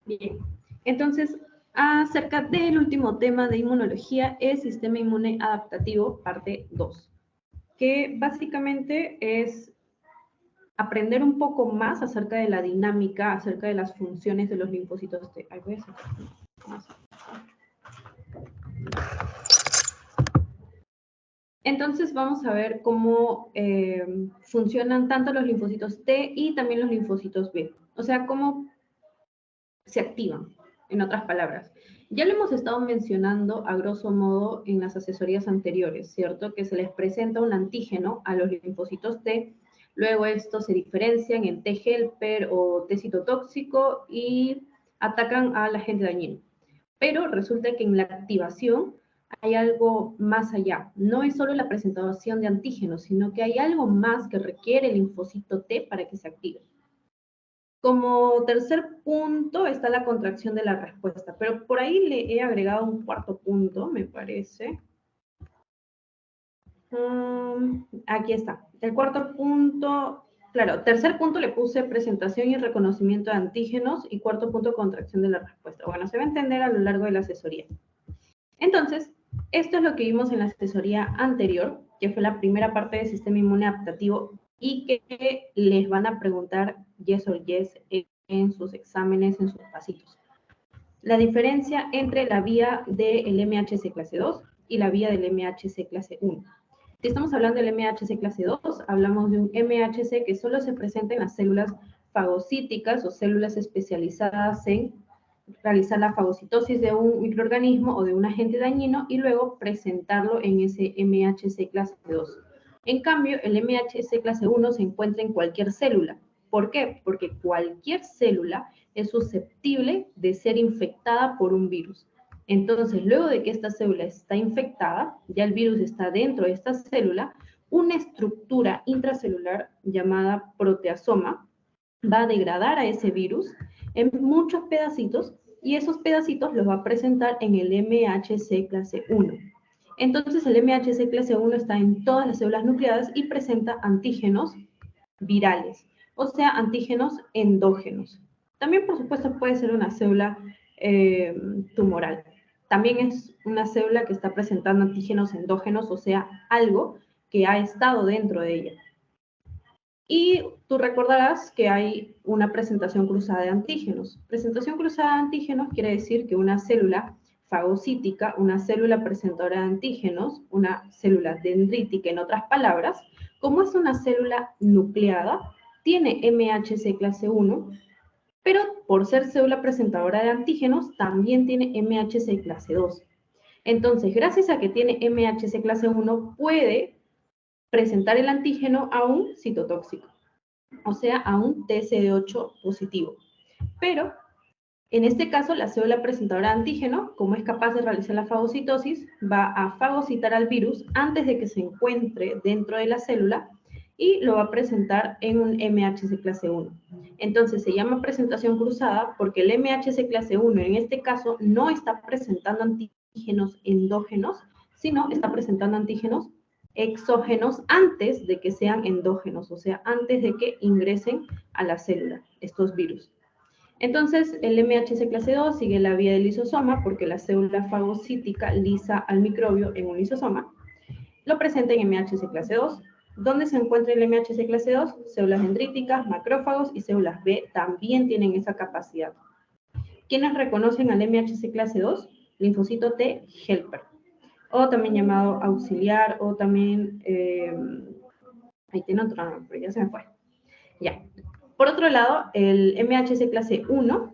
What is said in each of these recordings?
Bien, entonces, acerca del último tema de inmunología, es sistema inmune adaptativo, parte 2, que básicamente es aprender un poco más acerca de la dinámica, acerca de las funciones de los linfocitos T. Ahí voy a sacar más. Entonces vamos a ver cómo funcionan tanto los linfocitos T y también los linfocitos B. O sea, cómo se activan, en otras palabras. Ya lo hemos estado mencionando a grosso modo en las asesorías anteriores, ¿cierto? Que se les presenta un antígeno a los linfocitos T, luego estos se diferencian en T helper o T citotóxico y atacan al agente dañino. Pero resulta que en la activación hay algo más allá. No es solo la presentación de antígenos, sino que hay algo más que requiere el linfocito T para que se active. Como tercer punto está la contracción de la respuesta, pero por ahí le he agregado un cuarto punto, me parece. Aquí está. El cuarto punto, claro, tercer punto le puse presentación y reconocimiento de antígenos y cuarto punto, contracción de la respuesta. Bueno, se va a entender a lo largo de la asesoría. Entonces, esto es lo que vimos en la asesoría anterior, que fue la primera parte del sistema inmune adaptativo y que les van a preguntar yes or yes en sus exámenes, en sus pasitos. La diferencia entre la vía del MHC clase 2 y la vía del MHC clase 1. Si estamos hablando del MHC clase 2, hablamos de un MHC que solo se presenta en las células fagocíticas o células especializadas en realizar la fagocitosis de un microorganismo o de un agente dañino y luego presentarlo en ese MHC clase 2. En cambio, el MHC clase 1 se encuentra en cualquier célula. ¿Por qué? Porque cualquier célula es susceptible de ser infectada por un virus. Entonces, luego de que esta célula está infectada, ya el virus está dentro de esta célula, una estructura intracelular llamada proteasoma va a degradar a ese virus en muchos pedacitos y esos pedacitos los va a presentar en el MHC clase 1. Entonces el MHC clase 1 está en todas las células nucleadas y presenta antígenos virales, o sea, antígenos endógenos. También, por supuesto, puede ser una célula tumoral. También es una célula que está presentando antígenos endógenos, o sea, algo que ha estado dentro de ella. Y tú recordarás que hay una presentación cruzada de antígenos. Presentación cruzada de antígenos quiere decir que una célula fagocítica, una célula presentadora de antígenos, una célula dendrítica, en otras palabras, como es una célula nucleada, tiene MHC clase 1, pero por ser célula presentadora de antígenos, también tiene MHC clase 2. Entonces, gracias a que tiene MHC clase 1, puede presentar el antígeno a un citotóxico, o sea, a un TCD8 positivo. Pero, en este caso, la célula presentadora de antígeno, como es capaz de realizar la fagocitosis, va a fagocitar al virus antes de que se encuentre dentro de la célula y lo va a presentar en un MHC clase 1. Entonces, se llama presentación cruzada porque el MHC clase 1, en este caso, no está presentando antígenos endógenos, sino está presentando antígenos exógenos antes de que sean endógenos, o sea, antes de que ingresen a la célula estos virus. Entonces, el MHC clase 2 sigue la vía del lisosoma porque la célula fagocítica lisa al microbio en un lisosoma. Lo presenta en MHC clase 2. ¿Dónde se encuentra el MHC clase 2? Células dendríticas, macrófagos y células B también tienen esa capacidad. ¿Quiénes reconocen al MHC clase 2? Linfocito T helper, o también llamado auxiliar, o también, ahí tiene otro nombre, pero ya se me fue. Ya. Por otro lado, el MHC clase 1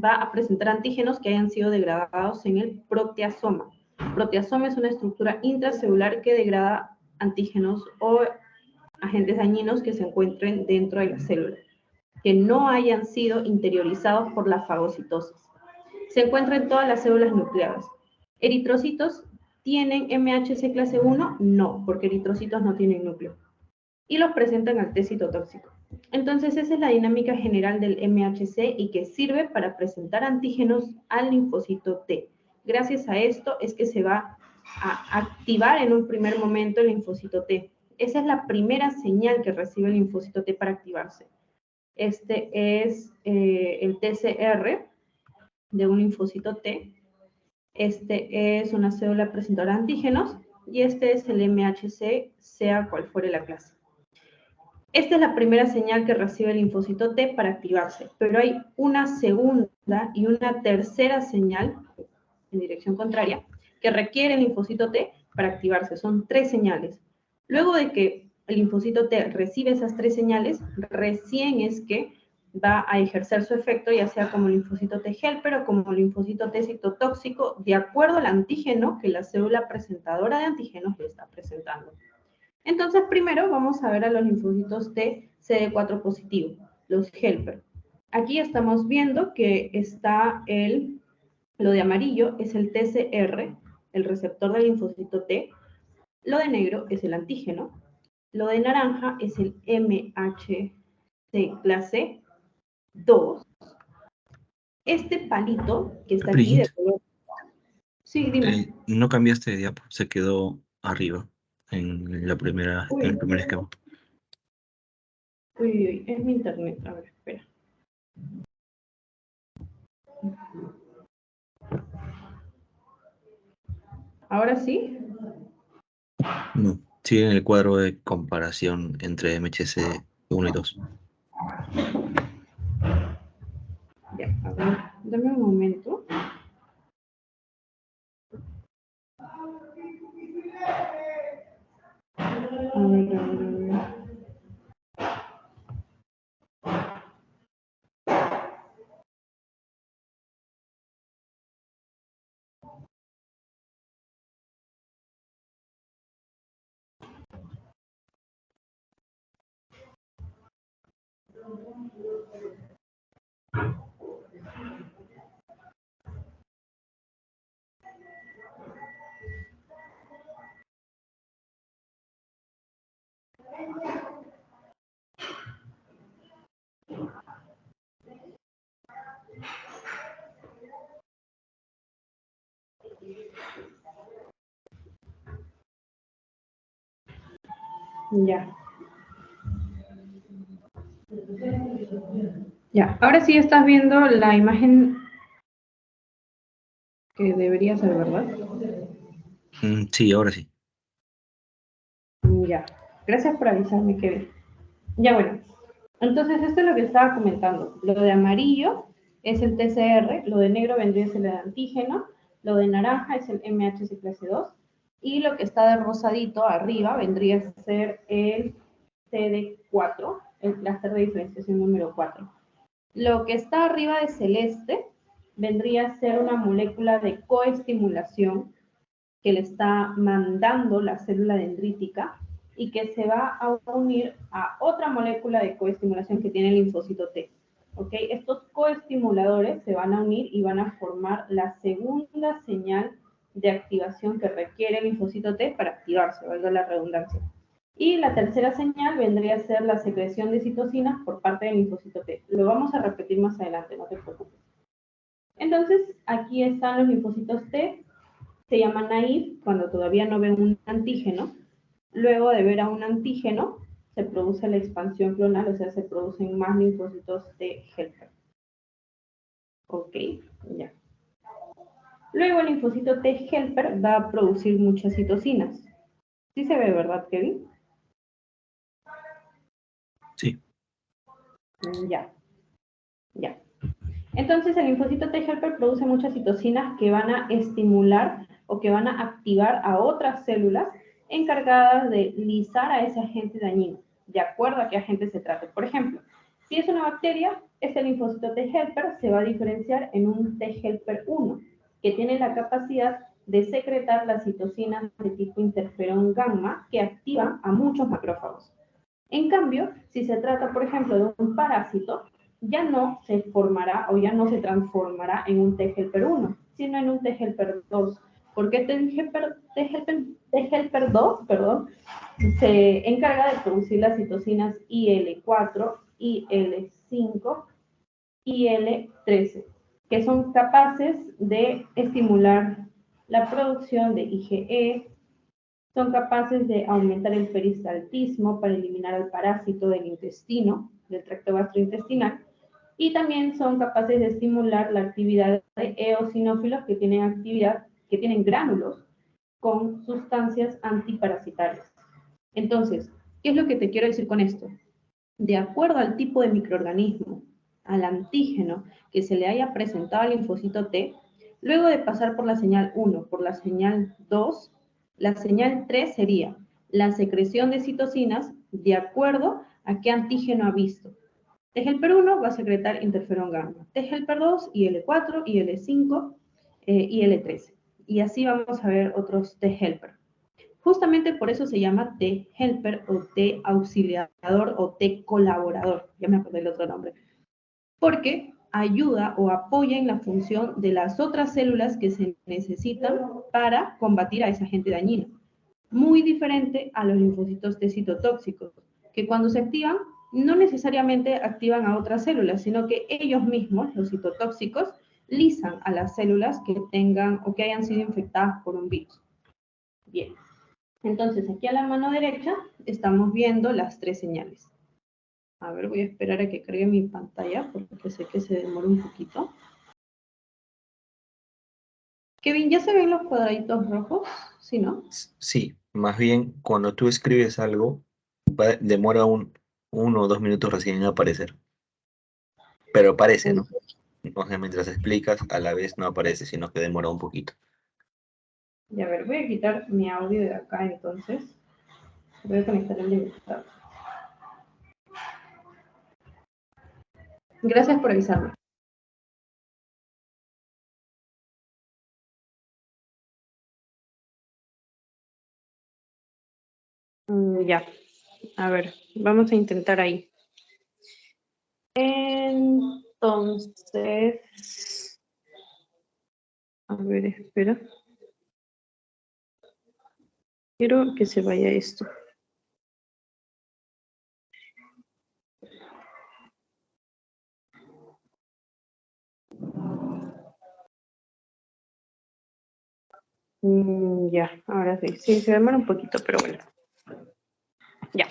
va a presentar antígenos que hayan sido degradados en el proteasoma. Proteasoma es una estructura intracelular que degrada antígenos o agentes dañinos que se encuentren dentro de la célula, que no hayan sido interiorizados por la fagocitosis. Se encuentra en todas las células nucleadas. ¿Eritrocitos tienen MHC clase 1? No, porque eritrocitos no tienen núcleo. Y los presentan al T citotóxico. Entonces, esa es la dinámica general del MHC y que sirve para presentar antígenos al linfocito T. Gracias a esto es que se va a activar en un primer momento el linfocito T. Esa es la primera señal que recibe el linfocito T para activarse. Este es el TCR, de un linfocito T. Este es una célula presentadora de antígenos y este es el MHC, sea cual fuere la clase. Esta es la primera señal que recibe el linfocito T para activarse, pero hay una segunda y una tercera señal en dirección contraria que requiere el linfocito T para activarse. Son 3 señales. Luego de que el linfocito T recibe esas 3 señales, recién es que va a ejercer su efecto, ya sea como linfocito T helper o como linfocito T citotóxico, de acuerdo al antígeno que la célula presentadora de antígenos le está presentando. Entonces, primero vamos a ver a los linfocitos T CD4 positivo, los helper. Aquí estamos viendo que está lo de amarillo es el TCR, el receptor del linfocito T. Lo de negro es el antígeno. Lo de naranja es el MHC clase 2. Este palito que está aquí de Brigitte, color... Sí, dime. no cambiaste de diapo, se quedó arriba en la primera, en el primer esquema. Uy, es mi internet. A ver, espera. ¿Ahora sí? No, sigue en el cuadro de comparación entre MHC 1 y 2. Ya, a ver, dame un momento. A ver. Ya. Ya, ahora sí estás viendo la imagen que debería ser, ¿verdad? Sí, ahora sí. Ya, gracias por avisarme, Kevin. Ya, bueno, entonces esto es lo que estaba comentando. Lo de amarillo es el TCR, lo de negro vendría a ser el antígeno, lo de naranja es el MHC clase 2 y lo que está de rosadito arriba vendría a ser el CD4, el clúster de diferenciación número 4. Lo que está arriba de celeste vendría a ser una molécula de coestimulación que le está mandando la célula dendrítica y que se va a unir a otra molécula de coestimulación que tiene el linfocito T. ¿Ok? Estos coestimuladores se van a unir y van a formar la segunda señal de activación que requiere el linfocito T para activarse, valga la redundancia. Y la tercera señal vendría a ser la secreción de citocinas por parte del linfocito T. Lo vamos a repetir más adelante, no te preocupes. Entonces, aquí están los linfocitos T, se llama naive cuando todavía no ven un antígeno. Luego de ver a un antígeno, se produce la expansión clonal, o sea, se producen más linfocitos T helper. Ok, ya. Luego el linfocito T helper va a producir muchas citocinas. Sí se ve, ¿verdad, Kevin? Sí. Ya, ya. Entonces el linfocito T helper produce muchas citocinas que van a estimular o que van a activar a otras células encargadas de lisar a ese agente dañino, de acuerdo a qué agente se trate. Por ejemplo, si es una bacteria, este linfocito T helper se va a diferenciar en un T helper 1, que tiene la capacidad de secretar las citocinas de tipo interferón gamma que activan a muchos macrófagos. En cambio, si se trata, por ejemplo, de un parásito, ya no se formará o ya no se transformará en un T helper 1, sino en un T helper 2. Porque T helper 2 se encarga de producir las citocinas IL4, IL5, IL13, que son capaces de estimular la producción de IgE, son capaces de aumentar el peristaltismo para eliminar al parásito del intestino, del tracto gastrointestinal, Y también son capaces de estimular la actividad de eosinófilos que tienen gránulos con sustancias antiparasitarias. Entonces, ¿qué es lo que te quiero decir con esto? De acuerdo al tipo de microorganismo, al antígeno que se le haya presentado al linfocito T, luego de pasar por la señal 1, por la señal 2, la señal 3 sería la secreción de citocinas de acuerdo a qué antígeno ha visto. T-helper 1 va a secretar interferón gamma, T-helper 2, IL4, IL5, IL13. Y así vamos a ver otros T-helper. Justamente por eso se llama T-helper o T-auxiliador o T-colaborador. Ya me acordé el otro nombre. Porque ayuda o apoya en la función de las otras células que se necesitan para combatir a ese agente dañino. Muy diferente a los linfocitos T citotóxicos, que cuando se activan no necesariamente activan a otras células, sino que ellos mismos, los citotóxicos, lisan a las células que tengan o que hayan sido infectadas por un virus. Bien. Entonces, aquí a la mano derecha estamos viendo las tres señales. A ver, voy a esperar a que cargue mi pantalla porque sé que se demora un poquito. Kevin, ¿ya se ven los cuadraditos rojos? ¿Sí, no? Sí, más bien cuando tú escribes algo, demora 1 o 2 minutos recién en aparecer. Pero aparece, ¿no? O sea, mientras explicas, a la vez no aparece, sino que demora un poquito. Y a ver, voy a quitar mi audio de acá entonces. Voy a conectar el limitador. Gracias por avisarme. Ya, a ver, vamos a intentar ahí. Entonces, a ver, espera. Quiero que se vaya esto. Ya, ahora sí. Sí, se demora un poquito, pero bueno. Ya.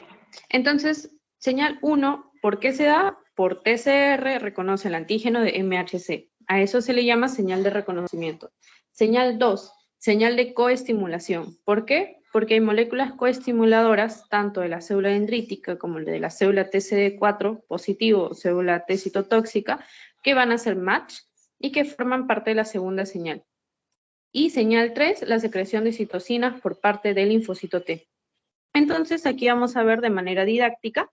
Entonces, señal 1, ¿por qué se da? Por TCR reconoce el antígeno de MHC. A eso se le llama señal de reconocimiento. Señal 2, señal de coestimulación. ¿Por qué? Porque hay moléculas coestimuladoras, tanto de la célula dendrítica como de la célula TCD4 positivo o célula T citotóxica, que van a hacer match y que forman parte de la segunda señal. Y señal 3, la secreción de citocinas por parte del linfocito T. Entonces, aquí vamos a ver de manera didáctica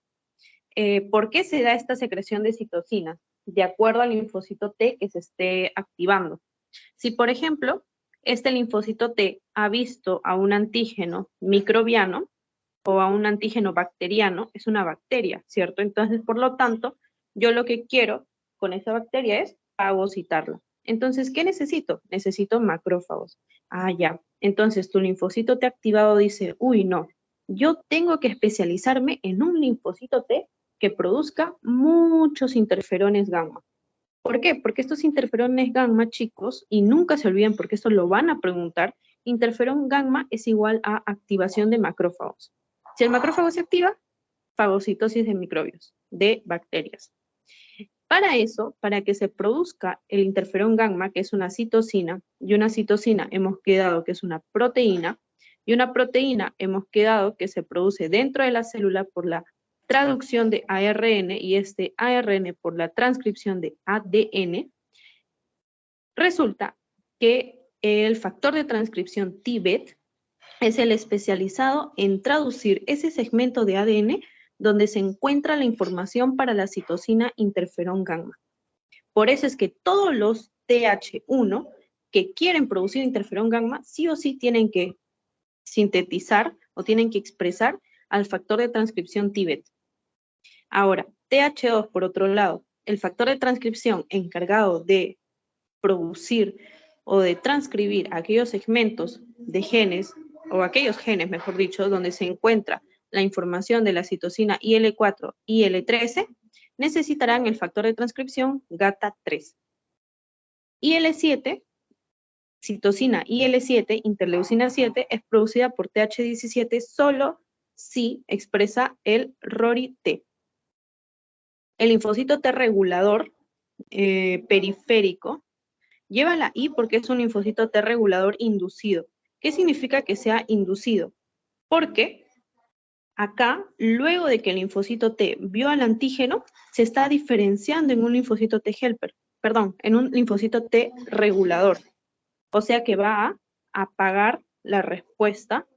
por qué se da esta secreción de citocinas, de acuerdo al linfocito T que se esté activando. Si, por ejemplo, este linfocito T ha visto a un antígeno microbiano o a un antígeno bacteriano, es una bacteria, ¿cierto? Entonces, por lo tanto, yo lo que quiero con esa bacteria es fagocitarla. Entonces, ¿qué necesito? Necesito macrófagos. Ah, ya. Entonces, tu linfocito T activado dice, uy, no, yo tengo que especializarme en un linfocito T que produzca muchos interferones gamma. ¿Por qué? Porque estos interferones gamma, chicos, y nunca se olviden porque esto lo van a preguntar, interferón gamma es igual a activación de macrófagos. Si el macrófago se activa, fagocitosis de microbios, de bacterias. Para eso, para que se produzca el interferón gamma, que es una citocina, y una citocina hemos quedado que es una proteína, y una proteína hemos quedado que se produce dentro de la célula por la traducción de ARN y este ARN por la transcripción de ADN, resulta que el factor de transcripción TBET es el especializado en traducir ese segmento de ADN donde se encuentra la información para la citocina interferón gamma. Por eso es que todos los TH1 que quieren producir interferón gamma sí o sí tienen que sintetizar o tienen que expresar al factor de transcripción TBET. Ahora, TH2, por otro lado, el factor de transcripción encargado de producir o de transcribir aquellos segmentos de genes, o aquellos genes, mejor dicho, donde se encuentra la información de la citocina IL4 y IL13, necesitarán el factor de transcripción GATA3. IL7, citocina IL7, interleucina 7, es producida por TH17 solo si expresa el RORI-T. El linfocito T regulador periférico, lleva la I porque es un linfocito T regulador inducido. ¿Qué significa que sea inducido? Porque acá, luego de que el linfocito T vio al antígeno, se está diferenciando en un linfocito T helper, perdón, en un linfocito T regulador. O sea que va a apagar la respuesta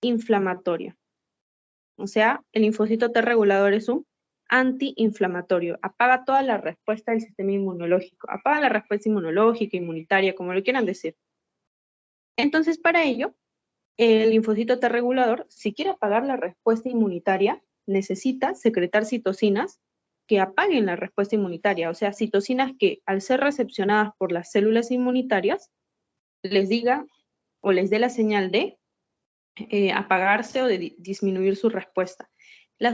inflamatoria. O sea, el linfocito T regulador es un antiinflamatorio. Apaga toda la respuesta del sistema inmunológico. Apaga la respuesta inmunológica, inmunitaria, como lo quieran decir. Entonces, para ello, el linfocito T regulador, si quiere apagar la respuesta inmunitaria, necesita secretar citocinas que apaguen la respuesta inmunitaria. O sea, citocinas que, al ser recepcionadas por las células inmunitarias, les diga o les dé la señal de apagarse o de disminuir su respuesta.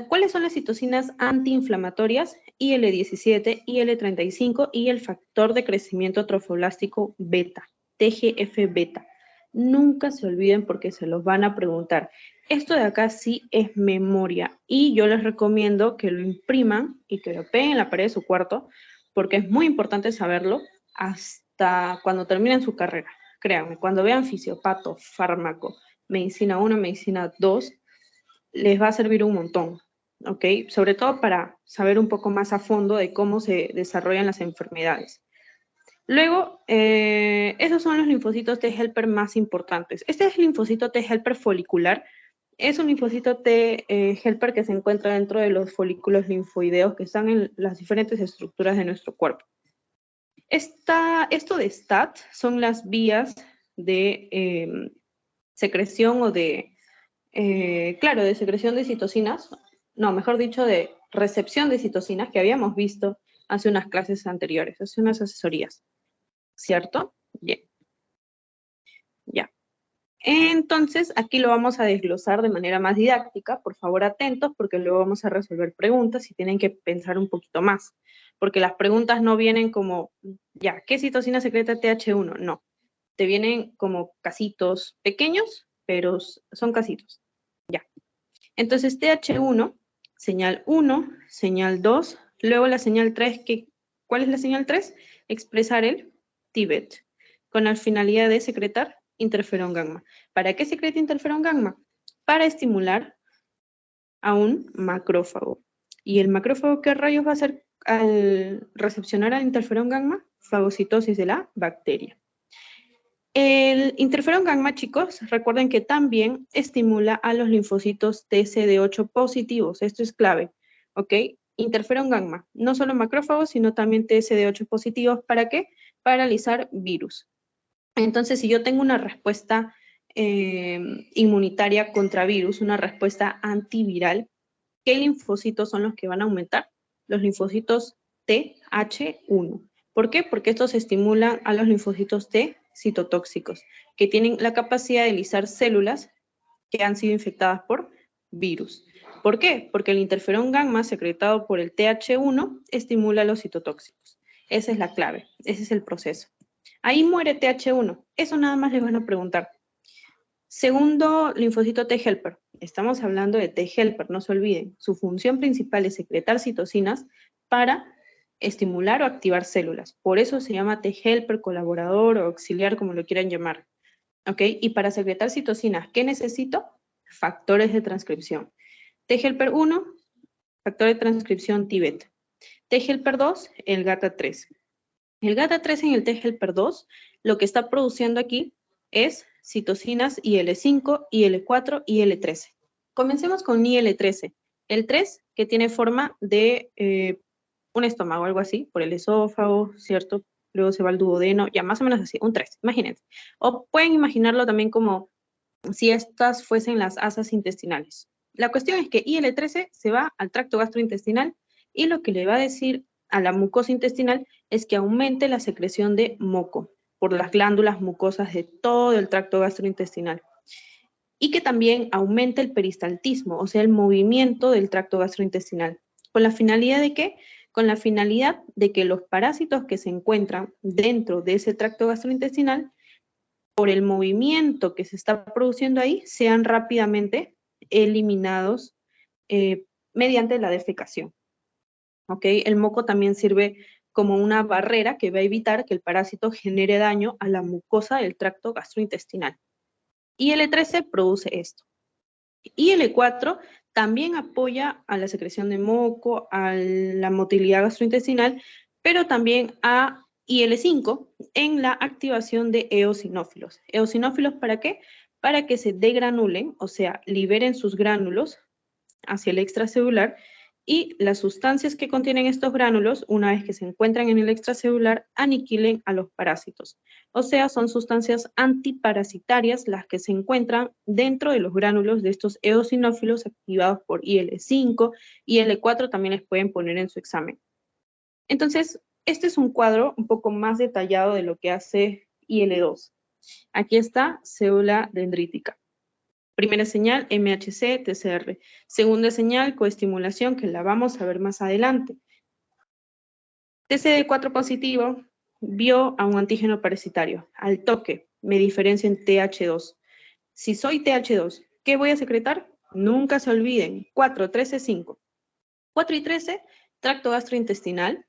¿Cuáles son las citocinas antiinflamatorias? IL-17, IL-35 y el factor de crecimiento trofoblástico beta, TGF-beta. Nunca se olviden porque se los van a preguntar. Esto de acá sí es memoria y yo les recomiendo que lo impriman y que lo peguen en la pared de su cuarto porque es muy importante saberlo hasta cuando terminen su carrera. Créanme, cuando vean fisiopato, fármaco, medicina 1, medicina 2, les va a servir un montón, ¿ok? Sobre todo para saber un poco más a fondo de cómo se desarrollan las enfermedades. Luego, esos son los linfocitos T helper más importantes. Este es el linfocito T helper folicular. Es un linfocito T helper que se encuentra dentro de los folículos linfoideos que están en las diferentes estructuras de nuestro cuerpo. Esto de STAT son las vías de secreción o de, de secreción de citocinas, no, mejor dicho, de recepción de citocinas que habíamos visto hace unas clases anteriores, hace unas asesorías, ¿cierto? Bien. Ya. Entonces, aquí lo vamos a desglosar de manera más didáctica, por favor atentos, porque luego vamos a resolver preguntas y tienen que pensar un poquito más, porque las preguntas no vienen como, ya, ¿qué citocina secreta TH1? No, te vienen como casitos pequeños, pero son casitos. Ya. Entonces, TH1, señal 1, señal 2, luego la señal 3, ¿cuál es la señal 3? Expresar el TIBET, con la finalidad de secretar interferón gamma. ¿Para qué secreta interferón gamma? Para estimular a un macrófago. ¿Y el macrófago qué rayos va a hacer al recepcionar al interferón gamma? Fagocitosis de la bacteria. El interferón gamma, chicos, recuerden que también estimula a los linfocitos TCD8 positivos. Esto es clave, ¿ok? Interferón gamma, no solo macrófagos, sino también TCD8 positivos. ¿Para qué? Para realizar virus. Entonces, si yo tengo una respuesta inmunitaria contra virus, una respuesta antiviral, ¿qué linfocitos son los que van a aumentar? Los linfocitos TH1. ¿Por qué? Porque estos estimulan a los linfocitos T citotóxicos, que tienen la capacidad de lisar células que han sido infectadas por virus. ¿Por qué? Porque el interferón gamma secretado por el TH1 estimula a los citotóxicos. Esa es la clave, ese es el proceso. Ahí muere TH1. Eso nada más les van a preguntar. Segundo linfocito T helper. Estamos hablando de T helper, no se olviden. Su función principal es secretar citocinas para estimular o activar células. Por eso se llama T helper, colaborador o auxiliar, como lo quieran llamar. ¿Ok? Y para secretar citocinas, ¿qué necesito? Factores de transcripción. T helper 1, factor de transcripción TIBET. T helper 2, el GATA3. El GATA3 en el T helper 2, lo que está produciendo aquí es citocinas IL5, IL4 y IL13. Comencemos con IL13. El 3, que tiene forma de un estómago, algo así, por el esófago, ¿cierto? Luego se va al duodeno, ya más o menos así, un 3, imagínense. O pueden imaginarlo también como si estas fuesen las asas intestinales. La cuestión es que IL13 se va al tracto gastrointestinal y lo que le va a decir a la mucosa intestinal es que aumente la secreción de moco por las glándulas mucosas de todo el tracto gastrointestinal y que también aumente el peristaltismo, o sea, el movimiento del tracto gastrointestinal. ¿Con la finalidad de qué? Con la finalidad de que los parásitos que se encuentran dentro de ese tracto gastrointestinal, por el movimiento que se está produciendo ahí, sean rápidamente eliminados mediante la defecación. ¿ok? El moco también sirve como una barrera que va a evitar que el parásito genere daño a la mucosa del tracto gastrointestinal. IL-13 produce esto. IL-4 también apoya a la secreción de moco, a la motilidad gastrointestinal, pero también a IL-5 en la activación de eosinófilos. ¿Eosinófilos para qué? Para que se degranulen, o sea, liberen sus gránulos hacia el extracelular y las sustancias que contienen estos gránulos, una vez que se encuentran en el extracelular, aniquilen a los parásitos. O sea, son sustancias antiparasitarias las que se encuentran dentro de los gránulos de estos eosinófilos activados por IL-5, IL-4 también les pueden poner en su examen. Entonces, este es un cuadro un poco más detallado de lo que hace IL-2. Aquí está célula dendrítica. Primera señal, MHC, TCR. Segunda señal, coestimulación, que la vamos a ver más adelante. TCD4 positivo vio a un antígeno parasitario. Al toque, me diferencio en TH2. Si soy TH2, ¿qué voy a secretar? Nunca se olviden. 4, 13, 5. 4 y 13, tracto gastrointestinal.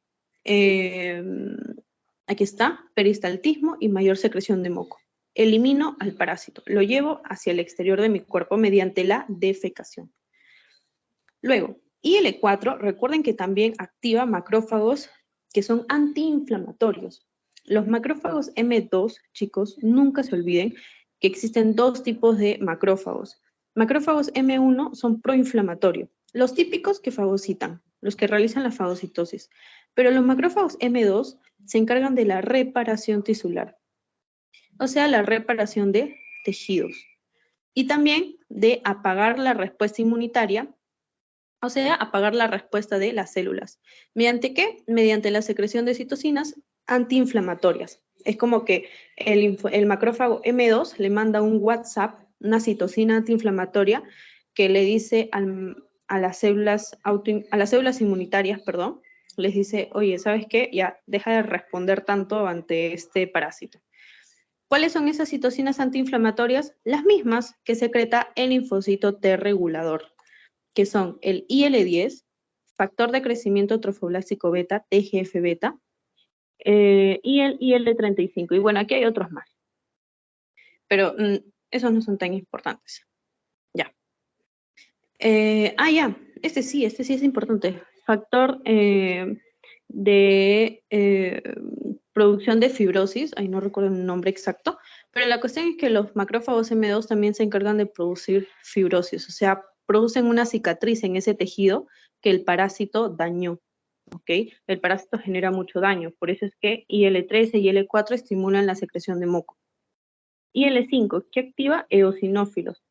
Aquí está, peristaltismo y mayor secreción de moco. Elimino al parásito, lo llevo hacia el exterior de mi cuerpo mediante la defecación. Luego, IL-4, recuerden que también activa macrófagos que son antiinflamatorios. Los macrófagos M2, chicos, nunca se olviden que existen dos tipos de macrófagos. Macrófagos M1 son proinflamatorios, los típicos que fagocitan, los que realizan la fagocitosis. Pero los macrófagos M2 se encargan de la reparación tisular, o sea, la reparación de tejidos. Y también de apagar la respuesta inmunitaria, o sea, apagar la respuesta de las células. ¿Mediante qué? Mediante la secreción de citocinas antiinflamatorias. Es como que el macrófago M2 le manda un WhatsApp, una citocina antiinflamatoria, que le dice a las células inmunitarias, perdón, les dice, oye, ¿sabes qué? Ya, deja de responder tanto ante este parásito. ¿Cuáles son esas citocinas antiinflamatorias? Las mismas que secreta el linfocito T regulador, que son el IL-10, factor de crecimiento trofoblástico beta, TGF-beta, y el IL-35. Y bueno, aquí hay otros más, pero esos no son tan importantes. Ya. Ya, este sí es importante. Factor de producción de fibrosis, ahí no recuerdo el nombre exacto, pero la cuestión es que los macrófagos M2 también se encargan de producir fibrosis, o sea, producen una cicatriz en ese tejido que el parásito dañó, ¿ok? El parásito genera mucho daño, por eso es que IL-13 y IL-4 estimulan la secreción de moco. IL-5, que activa eosinófilos.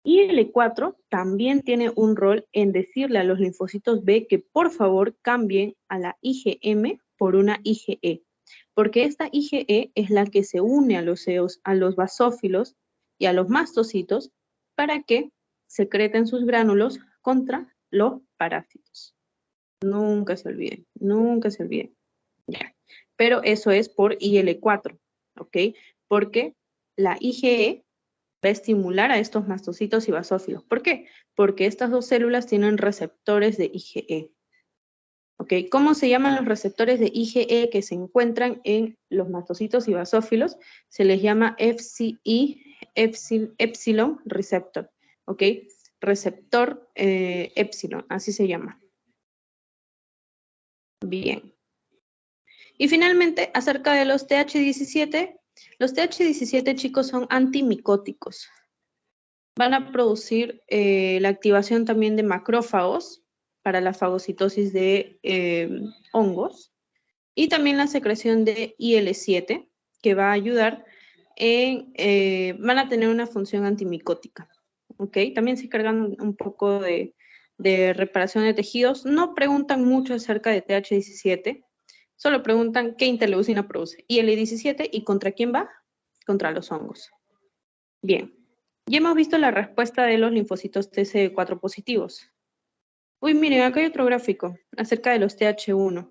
IL-4 también tiene un rol en decirle a los linfocitos B que por favor cambien a la IgM por una IgE, porque esta IgE es la que se une a los basófilos y a los mastocitos para que secreten sus gránulos contra los parásitos. Nunca se olviden, nunca se olviden. Ya. Pero eso es por IL-4, ¿ok? Porque la IgE va a estimular a estos mastocitos y basófilos. ¿Por qué? Porque estas dos células tienen receptores de IgE. ¿Ok? ¿Cómo se llaman los receptores de IgE que se encuentran en los mastocitos y basófilos? Se les llama FCE, Epsilon receptor. ¿Ok? Receptor Epsilon, así se llama. Bien. Y finalmente, acerca de los TH17, los TH17, chicos, son antimicóticos. Van a producir la activación también de macrófagos para la fagocitosis de hongos y también la secreción de IL-7 que va a ayudar van a tener una función antimicótica, ¿ok? También se cargan un poco de reparación de tejidos. No preguntan mucho acerca de TH17, solo preguntan qué interleucina produce. IL-17 y ¿contra quién va? Contra los hongos. Bien. Ya hemos visto la respuesta de los linfocitos TCD4 positivos. Uy, miren, acá hay otro gráfico acerca de los TH1,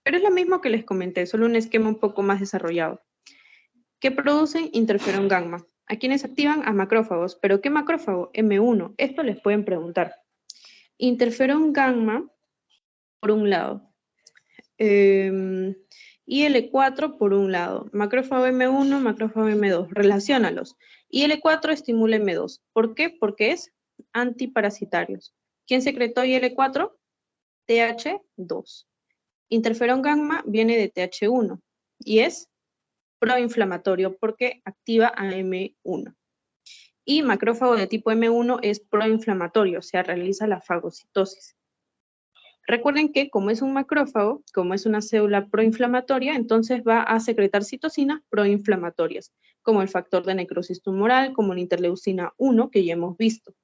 pero es lo mismo que les comenté, solo un esquema un poco más desarrollado, que producen interferón gamma. ¿A quienes activan? A macrófagos. ¿Pero qué macrófago? M1. Esto les pueden preguntar. Interferón gamma por un lado. IL4 por un lado. Macrófago M1, macrófago M2. Relaciónalos. IL4 estimula M2. ¿Por qué? Porque es antiparasitarios. ¿Quién secretó IL4? TH2. Interferón gamma viene de TH1 y es proinflamatorio porque activa a M1. Y macrófago de tipo M1 es proinflamatorio, o sea, realiza la fagocitosis. Recuerden que como es un macrófago, como es una célula proinflamatoria, entonces va a secretar citocinas proinflamatorias, como el factor de necrosis tumoral, como la interleucina 1, que ya hemos visto.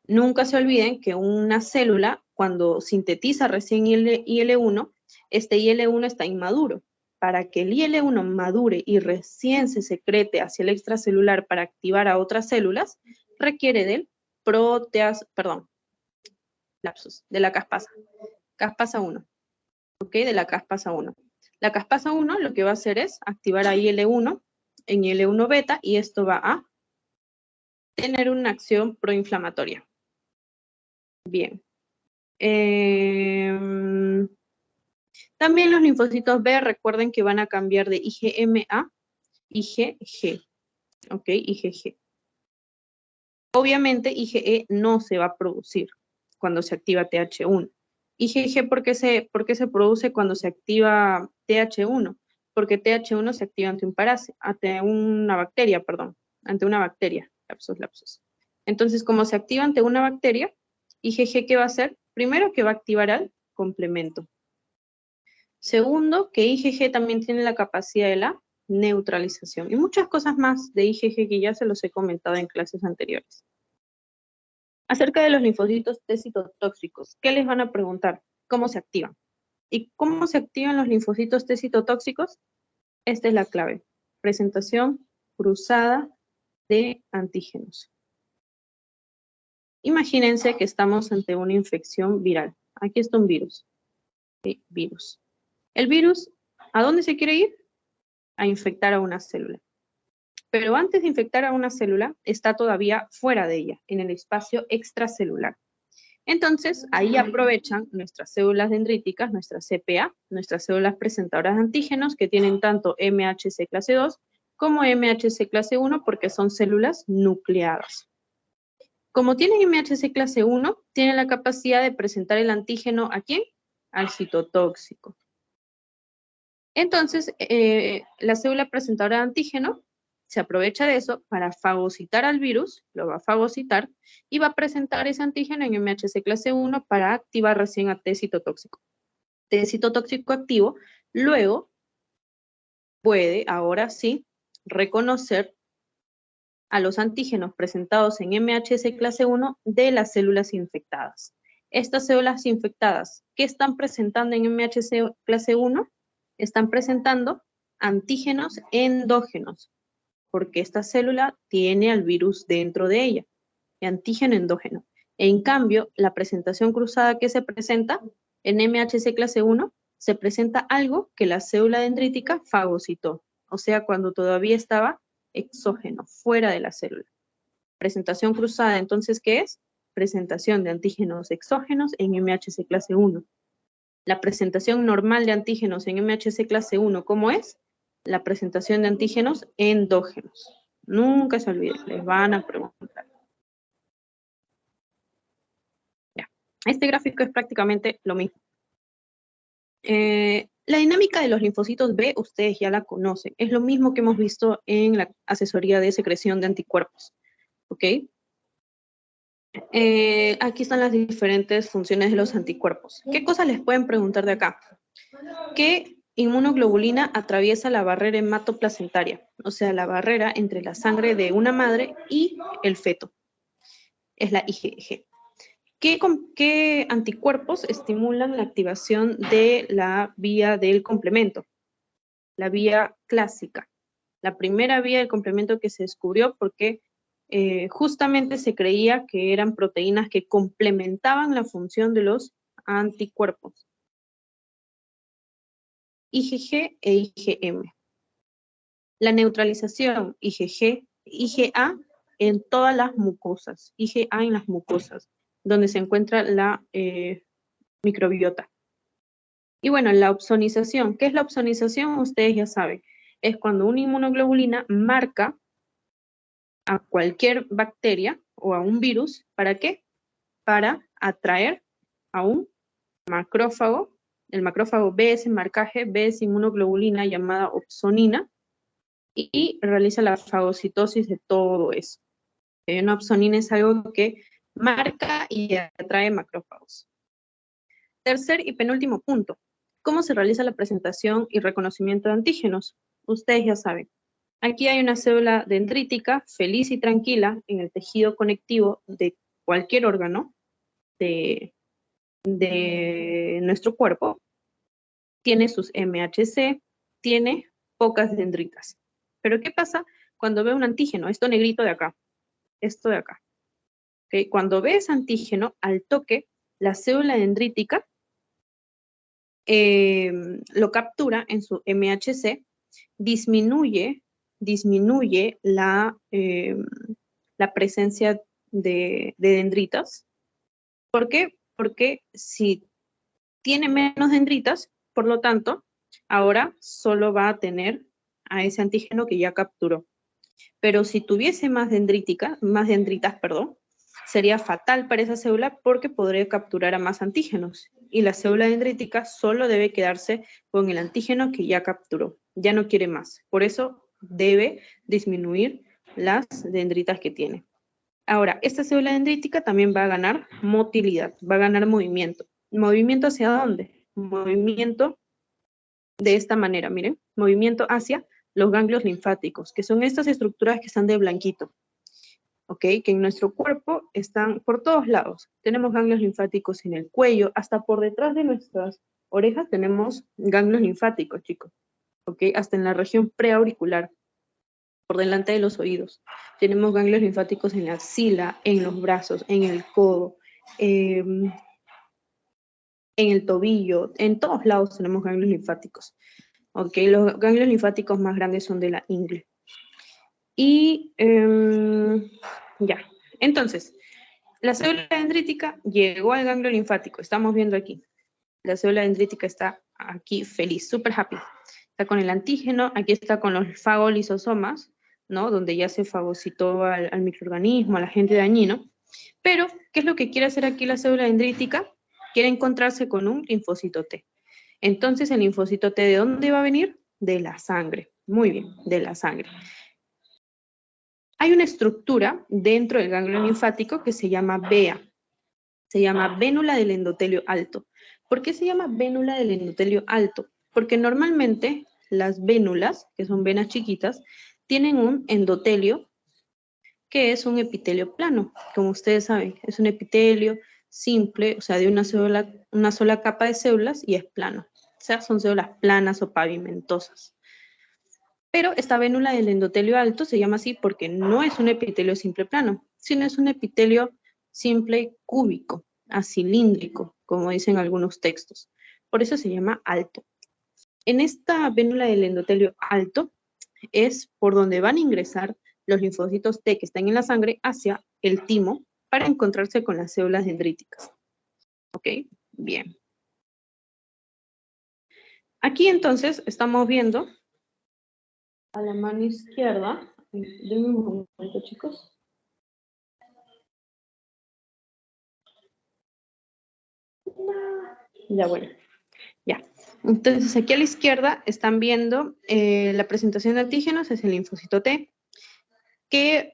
Nunca se olviden que una célula, cuando sintetiza recién IL-1, este IL-1 está inmaduro. Para que el IL-1 madure y recién se secrete hacia el extracelular para activar a otras células, requiere del de la caspasa 1, ¿ok? De la caspasa 1. La caspasa 1 lo que va a hacer es activar a IL-1 en IL-1 beta y esto va a tener una acción proinflamatoria. Bien. También los linfocitos B, recuerden que van a cambiar de IgM a IgG, ¿ok? IgG. Obviamente IgE no se va a producir cuando se activa TH1. IgG, ¿por qué se produce cuando se activa TH1? Porque TH1 se activa ante una bacteria. Lapsus. Entonces, como se activa ante una bacteria, IgG, ¿qué va a hacer? Primero, que va a activar al complemento. Segundo, que IgG también tiene la capacidad de la neutralización. Y muchas cosas más de IgG que ya se los he comentado en clases anteriores. Acerca de los linfocitos T citotóxicos, ¿qué les van a preguntar? ¿Cómo se activan? ¿Y cómo se activan los linfocitos T citotóxicos? Esta es la clave. Presentación cruzada de antígenos. Imagínense que estamos ante una infección viral. Aquí está un virus. Virus. El virus, ¿a dónde se quiere ir? A infectar a una célula. Pero antes de infectar a una célula, está todavía fuera de ella, en el espacio extracelular. Entonces, ahí aprovechan nuestras células dendríticas, nuestras CPA, nuestras células presentadoras de antígenos, que tienen tanto MHC clase 2 como MHC clase 1, porque son células nucleadas. Como tienen MHC clase 1, tienen la capacidad de presentar el antígeno ¿a quién? Al citotóxico. Entonces, la célula presentadora de antígeno se aprovecha de eso para fagocitar al virus, lo va a fagocitar, y va a presentar ese antígeno en MHC clase 1 para activar recién a T citotóxico. T citotóxico activo, luego puede, ahora sí, reconocer a los antígenos presentados en MHC clase 1 de las células infectadas. Estas células infectadas, ¿qué están presentando en MHC clase 1? Están presentando antígenos endógenos, porque esta célula tiene al virus dentro de ella, antígeno endógeno. En cambio, la presentación cruzada que se presenta en MHC clase 1, se presenta algo que la célula dendrítica fagocitó, o sea, cuando todavía estaba exógeno, fuera de la célula. Presentación cruzada, entonces, ¿qué es? Presentación de antígenos exógenos en MHC clase 1. La presentación normal de antígenos en MHC clase 1, ¿cómo es? La presentación de antígenos endógenos. Nunca se olviden, les van a preguntar. Ya. Este gráfico es prácticamente lo mismo. La dinámica de los linfocitos B, ustedes ya la conocen. Es lo mismo que hemos visto en la asesoría de secreción de anticuerpos. ¿Ok? Aquí están las diferentes funciones de los anticuerpos. ¿Qué cosas les pueden preguntar de acá? ¿Qué inmunoglobulina atraviesa la barrera hematoplacentaria? O sea, la barrera entre la sangre de una madre y el feto. Es la IgG. ¿Qué anticuerpos estimulan la activación de la vía del complemento? La vía clásica. La primera vía del complemento que se descubrió porque justamente se creía que eran proteínas que complementaban la función de los anticuerpos. IgG e IgM. La neutralización IgA en todas las mucosas, IgA en las mucosas, donde se encuentra la microbiota. Y bueno, la opsonización. ¿Qué es la opsonización? Ustedes ya saben. Es cuando una inmunoglobulina marca a cualquier bacteria o a un virus. ¿Para qué? Para atraer a un macrófago. El macrófago ve ese marcaje, ve esa inmunoglobulina llamada opsonina y realiza la fagocitosis de todo eso. Una opsonina es algo que marca y atrae macrófagos. Tercer y penúltimo punto. ¿Cómo se realiza la presentación y reconocimiento de antígenos? Ustedes ya saben. Aquí hay una célula dendrítica feliz y tranquila en el tejido conectivo de cualquier órgano de nuestro cuerpo. Tiene sus MHC, tiene pocas dendritas. Pero ¿qué pasa cuando ve un antígeno? Esto negrito de acá, esto de acá. ¿Okay? Cuando ve ese antígeno, al toque, la célula dendrítica lo captura en su MHC, disminuye la presencia de dendritas. ¿Por qué? Porque si tiene menos dendritas, por lo tanto, ahora solo va a tener a ese antígeno que ya capturó. Pero si tuviese más dendritas, sería fatal para esa célula porque podría capturar a más antígenos. Y la célula dendrítica solo debe quedarse con el antígeno que ya capturó. Ya no quiere más. Por eso debe disminuir las dendritas que tiene. Ahora, esta célula dendrítica también va a ganar motilidad, va a ganar movimiento. ¿Movimiento hacia dónde? Movimiento de esta manera, miren. Movimiento hacia los ganglios linfáticos, que son estas estructuras que están de blanquito. ¿Ok? Que en nuestro cuerpo están por todos lados. Tenemos ganglios linfáticos en el cuello, hasta por detrás de nuestras orejas tenemos ganglios linfáticos, chicos. ¿Ok? Hasta en la región preauricular, por delante de los oídos. Tenemos ganglios linfáticos en la axila, en los brazos, en el codo, en el tobillo, en todos lados tenemos ganglios linfáticos. ¿Ok? Los ganglios linfáticos más grandes son de la ingle. Y ya, entonces, la célula dendrítica llegó al ganglio linfático, estamos viendo aquí. La célula dendrítica está aquí feliz, súper happy. Está con el antígeno, aquí está con los fagolisosomas, ¿no? Donde ya se fagocitó al microorganismo, al agente dañino. Pero, ¿qué es lo que quiere hacer aquí la célula dendrítica? Quiere encontrarse con un linfocito T. Entonces, ¿el linfocito T de dónde va a venir? De la sangre. Muy bien, de la sangre. Hay una estructura dentro del ganglio linfático que se llama VEA. Se llama vénula del endotelio alto. ¿Por qué se llama vénula del endotelio alto? Porque normalmente las vénulas, que son venas chiquitas, tienen un endotelio que es un epitelio plano. Como ustedes saben, es un epitelio simple, o sea, de una sola capa de células y es plano. O sea, son células planas o pavimentosas. Pero esta vénula del endotelio alto se llama así porque no es un epitelio simple plano, sino es un epitelio simple cúbico, acilíndrico, como dicen algunos textos. Por eso se llama alto. En esta vénula del endotelio alto es por donde van a ingresar los linfocitos T que están en la sangre hacia el timo para encontrarse con las células dendríticas. ¿Ok? Bien. Aquí entonces estamos viendo a la mano izquierda. Denme un momento, chicos. Ya, bueno. Ya. Entonces, aquí a la izquierda están viendo la presentación de antígenos, es el linfocito T. ¿Qué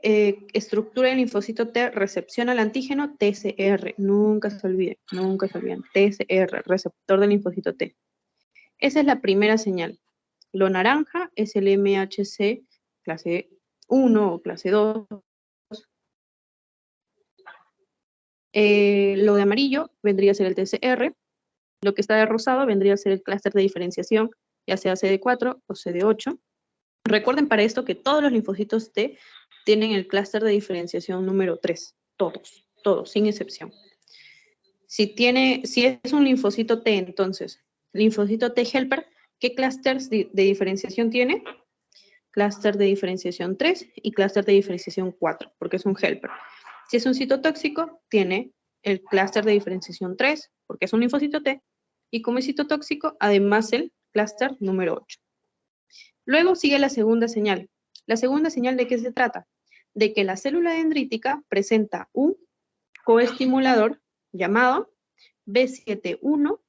estructura el linfocito T recepciona el antígeno? TCR. Nunca se olviden. TCR, receptor del linfocito T. Esa es la primera señal. Lo naranja es el MHC clase 1 o clase 2. Lo de amarillo vendría a ser el TCR. Lo que está de rosado vendría a ser el clúster de diferenciación, ya sea CD4 o CD8. Recuerden para esto que todos los linfocitos T tienen el clúster de diferenciación número 3. Todos, sin excepción. Si es un linfocito T, entonces, linfocito T helper, ¿qué clústeres de diferenciación tiene? Clúster de diferenciación 3 y clúster de diferenciación 4, porque es un helper. Si es un citotóxico, tiene el clúster de diferenciación 3, porque es un linfocito T, y como es citotóxico, además el clúster número 8. Luego sigue la segunda señal. ¿La segunda señal de qué se trata? De que la célula dendrítica presenta un coestimulador llamado B7-1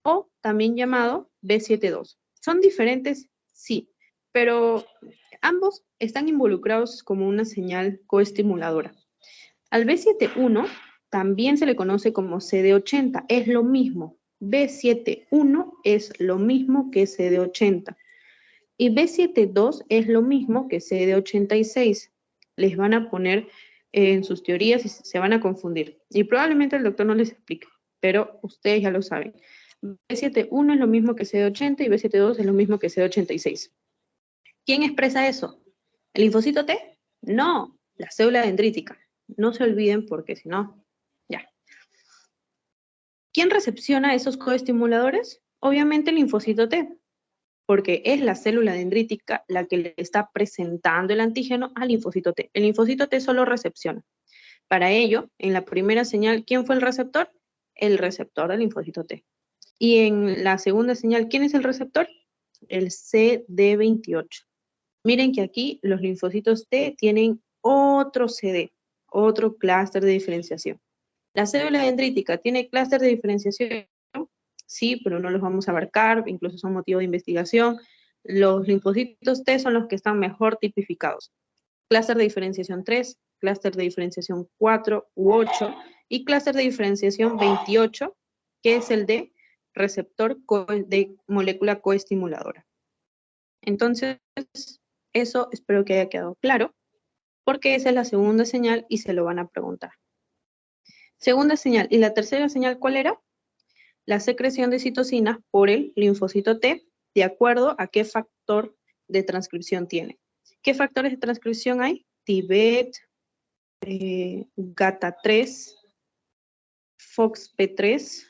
o también llamado B7-2. ¿Son diferentes? Sí, pero ambos están involucrados como una señal coestimuladora. Al B7-1 también se le conoce como CD80, es lo mismo. B7-1 es lo mismo que CD80. Y B7-2 es lo mismo que CD86. Les van a poner en sus teorías y se van a confundir. Y probablemente el doctor no les explique, pero ustedes ya lo saben. B7-1 es lo mismo que CD80 y B7-2 es lo mismo que CD86. ¿Quién expresa eso? ¿El linfocito T? No, la célula dendrítica. No se olviden porque si no, ya. ¿Quién recepciona esos coestimuladores? Obviamente el linfocito T, porque es la célula dendrítica la que le está presentando el antígeno al linfocito T. El linfocito T solo recepciona. Para ello, en la primera señal, ¿quién fue el receptor? El receptor del linfocito T. Y en la segunda señal, ¿quién es el receptor? El CD28. Miren que aquí los linfocitos T tienen otro CD, otro clúster de diferenciación. ¿La célula dendrítica tiene clúster de diferenciación? Sí, pero no los vamos a abarcar, incluso son motivo de investigación. Los linfocitos T son los que están mejor tipificados. Clúster de diferenciación 3, clúster de diferenciación 4 u 8 y clúster de diferenciación 28, que es el de receptor de molécula coestimuladora. Entonces, eso espero que haya quedado claro, porque esa es la segunda señal y se lo van a preguntar. Segunda señal. ¿Y la tercera señal cuál era? La secreción de citocinas por el linfocito T, de acuerdo a qué factor de transcripción tiene. ¿Qué factores de transcripción hay? TIBET, GATA3, FOXP3,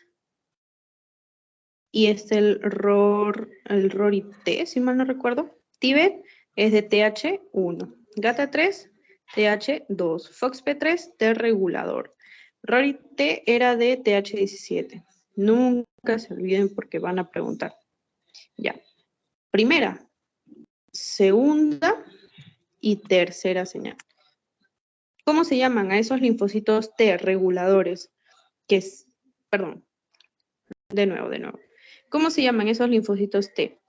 y el RORI-T, si mal no recuerdo. TIBET es de TH1, GATA3, TH2, FOXP3, T regulador. RORI-T era de TH17. Nunca se olviden porque van a preguntar. Ya. Primera, segunda y tercera señal. ¿Cómo se llaman a esos linfocitos T reguladores? Perdón, de nuevo. ¿Cómo se llaman esos linfocitos T?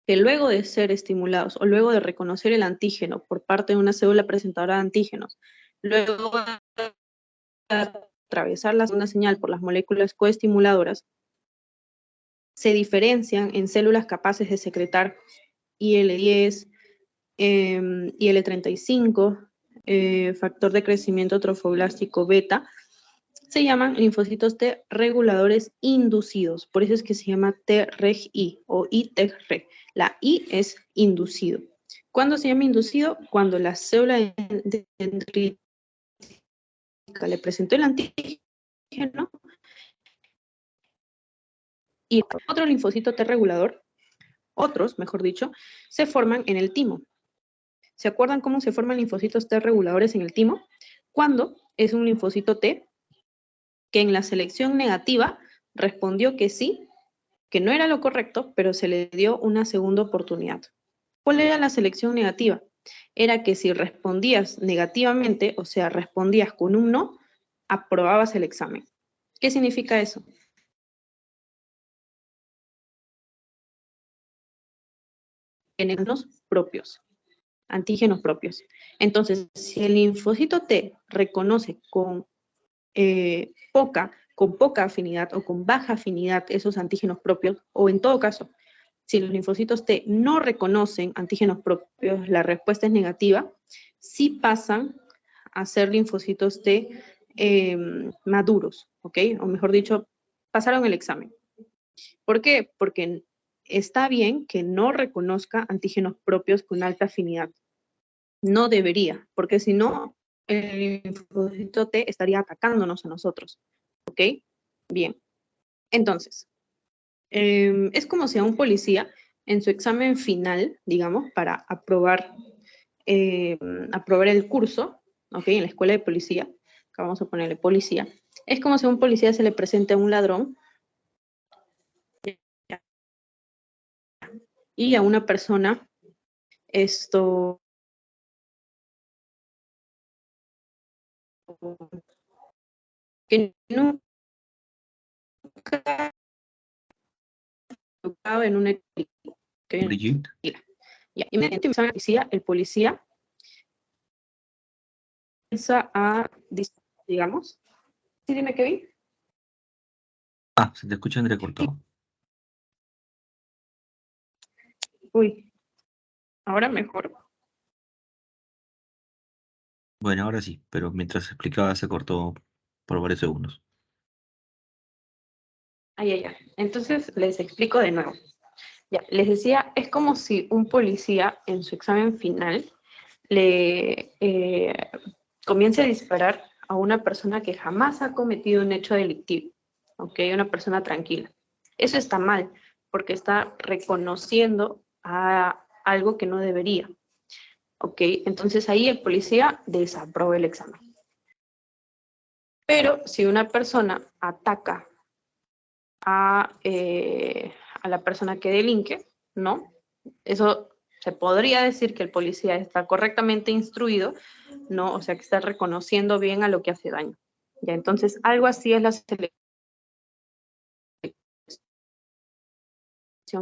Que luego de ser estimulados o luego de reconocer el antígeno por parte de una célula presentadora de antígenos, luego de atravesar la segunda señal por las moléculas coestimuladoras, se diferencian en células capaces de secretar IL-10, IL-35, factor de crecimiento trofoblástico beta, se llaman linfocitos T reguladores inducidos. Por eso es que se llama Treg-I o ITRE. La I es inducido. ¿Cuándo se llama inducido? Cuando la célula dendrítica le presentó el antígeno y otro linfocito T regulador, otros, mejor dicho, se forman en el timo. ¿Se acuerdan cómo se forman linfocitos T reguladores en el timo? Cuando es un linfocito T que en la selección negativa respondió que sí, que no era lo correcto, pero se le dio una segunda oportunidad. ¿Cuál era la selección negativa? Era que si respondías negativamente, o sea, respondías con un no, aprobabas el examen. ¿Qué significa eso? Antígenos propios. Entonces, si el linfocito T reconoce con poca afinidad o con baja afinidad esos antígenos propios, o en todo caso, si los linfocitos T no reconocen antígenos propios, la respuesta es negativa, sí pasan a ser linfocitos T maduros, ¿ok? O mejor dicho, pasaron el examen. ¿Por qué? Porque está bien que no reconozca antígenos propios con alta afinidad. No debería, porque si no, el linfocito T estaría atacándonos a nosotros, ¿ok? Bien, entonces, es como si a un policía en su examen final, digamos, para aprobar el curso, ¿ok? En la escuela de policía, acá vamos a ponerle policía, Es como si a un policía se le presente un ladrón y a una persona que nunca ha tocado en un Brigitte. Ya, inmediatamente el policía empieza a, digamos, sí, dime, Kevin. Ah, se te escucha entrecortado. Uy, ahora mejor. Bueno, ahora sí, pero mientras explicaba se cortó por varios segundos. Ay. Entonces les explico de nuevo. Ya, les decía, es como si un policía en su examen final le comience a disparar a una persona que jamás ha cometido un hecho delictivo, ¿ok? Una persona tranquila. Eso está mal, porque está reconociendo a algo que no debería, ¿ok? Entonces ahí el policía desaprueba el examen. Pero si una persona ataca a la persona que delinque, ¿no? Eso se podría decir que el policía está correctamente instruido, ¿no? O sea, que está reconociendo bien a lo que hace daño. Ya, entonces, algo así es la selección. Si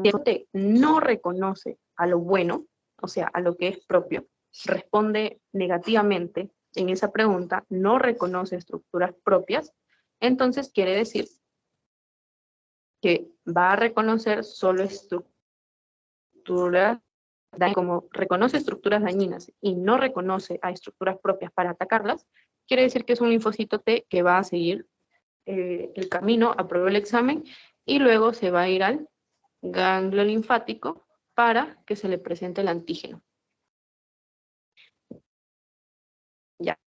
no reconoce a lo bueno, o sea, a lo que es propio, responde negativamente en esa pregunta, no reconoce estructuras propias, entonces quiere decir que va a reconocer solo estructuras, como reconoce estructuras dañinas y no reconoce a estructuras propias para atacarlas, quiere decir que es un linfocito T que va a seguir el camino, aprueba el examen y luego se va a ir al ganglio linfático para que se le presente el antígeno. Ya,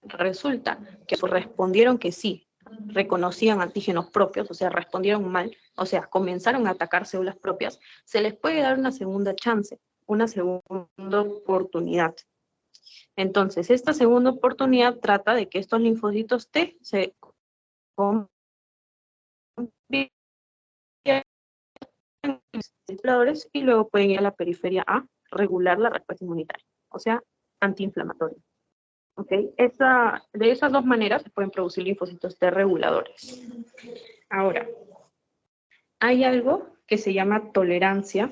resulta que respondieron que sí, reconocían antígenos propios, o sea, respondieron mal, o sea, comenzaron a atacar células propias, se les puede dar una segunda chance, una segunda oportunidad. Entonces, esta segunda oportunidad trata de que estos linfocitos T se conviertan en reguladores y luego pueden ir a la periferia a regular la respuesta inmunitaria, o sea, antiinflamatoria. ¿Ok? De esas dos maneras se pueden producir linfocitos T reguladores. Ahora, hay algo que se llama tolerancia,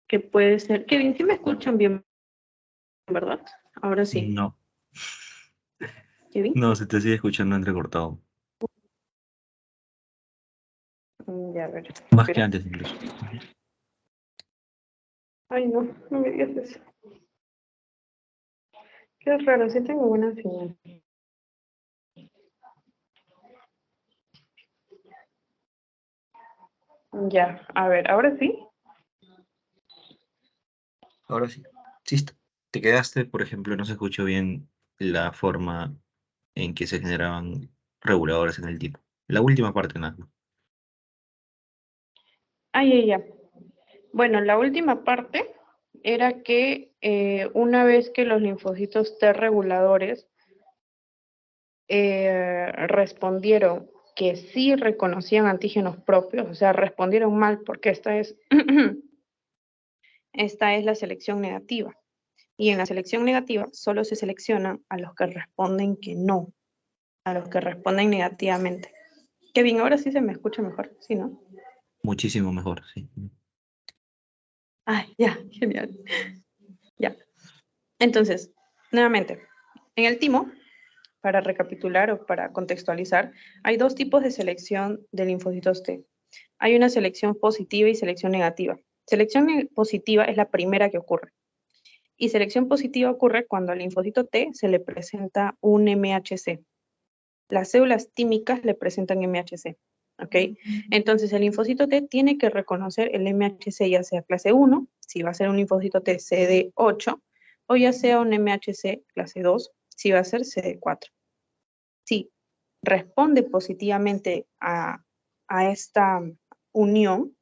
que puede ser, Kevin, ¿sí me escuchan bien, verdad? Ahora sí. No, ¿Kevin? no, se te sigue escuchando entrecortado. Ya, a ver, Más que espera. antes incluso. Ay, no, no me digas eso. Qué raro, sí tengo buena señal. Ya, a ver, ahora sí. Ahora sí. Sí, te quedaste, por ejemplo, no se escuchó bien la forma en que se generaban reguladores en el tipo. La última parte nada más. Ya. Bueno, la última parte era que una vez que los linfocitos T reguladores respondieron que sí reconocían antígenos propios, o sea, respondieron mal porque esta es la selección negativa. Y en la selección negativa solo se seleccionan a los que responden que no, a los que responden negativamente. Kevin, ahora sí se me escucha mejor, ¿sí, no? Muchísimo mejor, sí. Ay, ya, genial. Ya. Entonces, nuevamente, en el timo, para recapitular o para contextualizar, hay dos tipos de selección de linfocitos T. Hay una selección positiva y selección negativa. Selección positiva es la primera que ocurre. Y selección positiva ocurre cuando al linfocito T se le presenta un MHC. Las células tímicas le presentan MHC. ¿Ok? Entonces el linfocito T tiene que reconocer el MHC ya sea clase 1, si va a ser un linfocito T CD8, o ya sea un MHC clase 2, si va a ser CD4. Si responde positivamente a esta unión,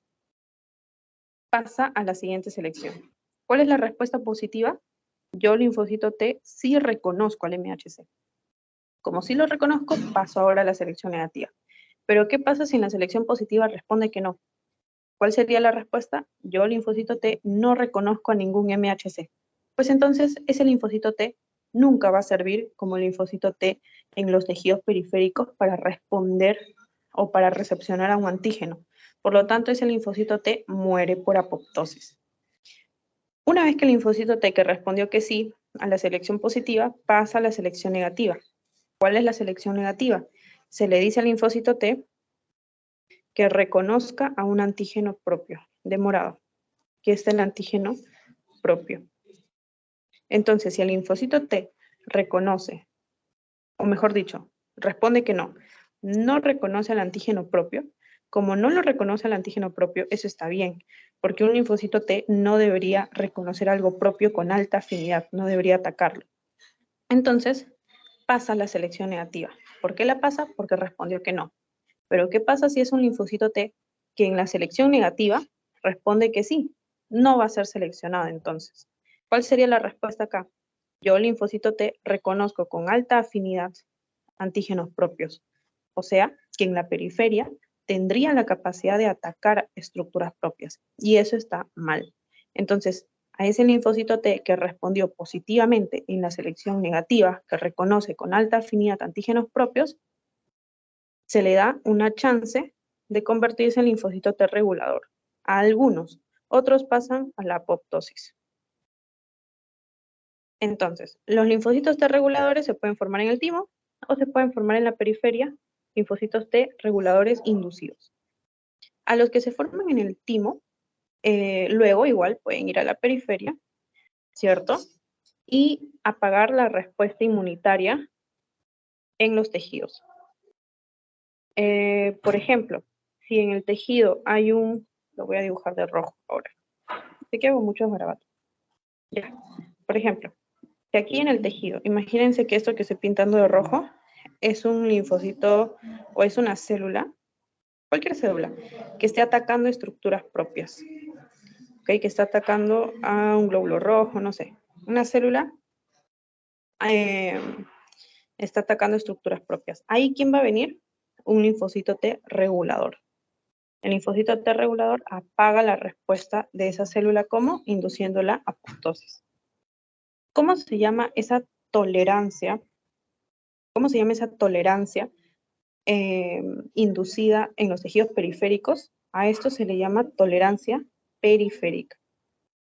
pasa a la siguiente selección. ¿Cuál es la respuesta positiva? Yo, linfocito T, sí reconozco al MHC. Como sí lo reconozco, paso ahora a la selección negativa. Pero, ¿qué pasa si en la selección positiva responde que no? ¿Cuál sería la respuesta? Yo, linfocito T, no reconozco a ningún MHC. Pues entonces, ese linfocito T nunca va a servir como linfocito T en los tejidos periféricos para responder o para recepcionar a un antígeno. Por lo tanto, ese linfocito T muere por apoptosis. Una vez que el linfocito T que respondió que sí a la selección positiva, pasa a la selección negativa. ¿Cuál es la selección negativa? Se le dice al linfocito T que reconozca a un antígeno propio, de morado, que es el antígeno propio. Entonces, si el linfocito T reconoce, o mejor dicho, responde que no, no reconoce al antígeno propio, como no lo reconoce al antígeno propio, eso está bien, porque un linfocito T no debería reconocer algo propio con alta afinidad, no debería atacarlo. Entonces, pasa la selección negativa. ¿Por qué la pasa? Porque respondió que no. Pero ¿qué pasa si es un linfocito T que en la selección negativa responde que sí? No va a ser seleccionado entonces. ¿Cuál sería la respuesta acá? Yo, linfocito T, reconozco con alta afinidad antígenos propios. O sea, que en la periferia tendría la capacidad de atacar estructuras propias. Y eso está mal. Entonces, a ese linfocito T que respondió positivamente en la selección negativa, que reconoce con alta afinidad antígenos propios, se le da una chance de convertirse en linfocito T regulador. A algunos, otros pasan a la apoptosis. Entonces, los linfocitos T reguladores se pueden formar en el timo o se pueden formar en la periferia, linfocitos T reguladores inducidos. A los que se forman en el timo, luego igual pueden ir a la periferia, ¿cierto? Y apagar la respuesta inmunitaria en los tejidos. Por ejemplo, si en el tejido hay lo voy a dibujar de rojo ahora. Sé que hago muchos garabatos. Ya. Por ejemplo, si aquí en el tejido, imagínense que esto que estoy pintando de rojo es un linfocito o es una célula, cualquier célula, que esté atacando estructuras propias. ¿Okay? Que está atacando a un glóbulo rojo, no sé. Una célula está atacando estructuras propias. Ahí, ¿quién va a venir? Un linfocito T regulador. El linfocito T regulador apaga la respuesta de esa célula, ¿cómo? Induciéndola a apoptosis. ¿Cómo se llama esa tolerancia? ¿Cómo se llama esa tolerancia inducida en los tejidos periféricos? A esto se le llama tolerancia periférica.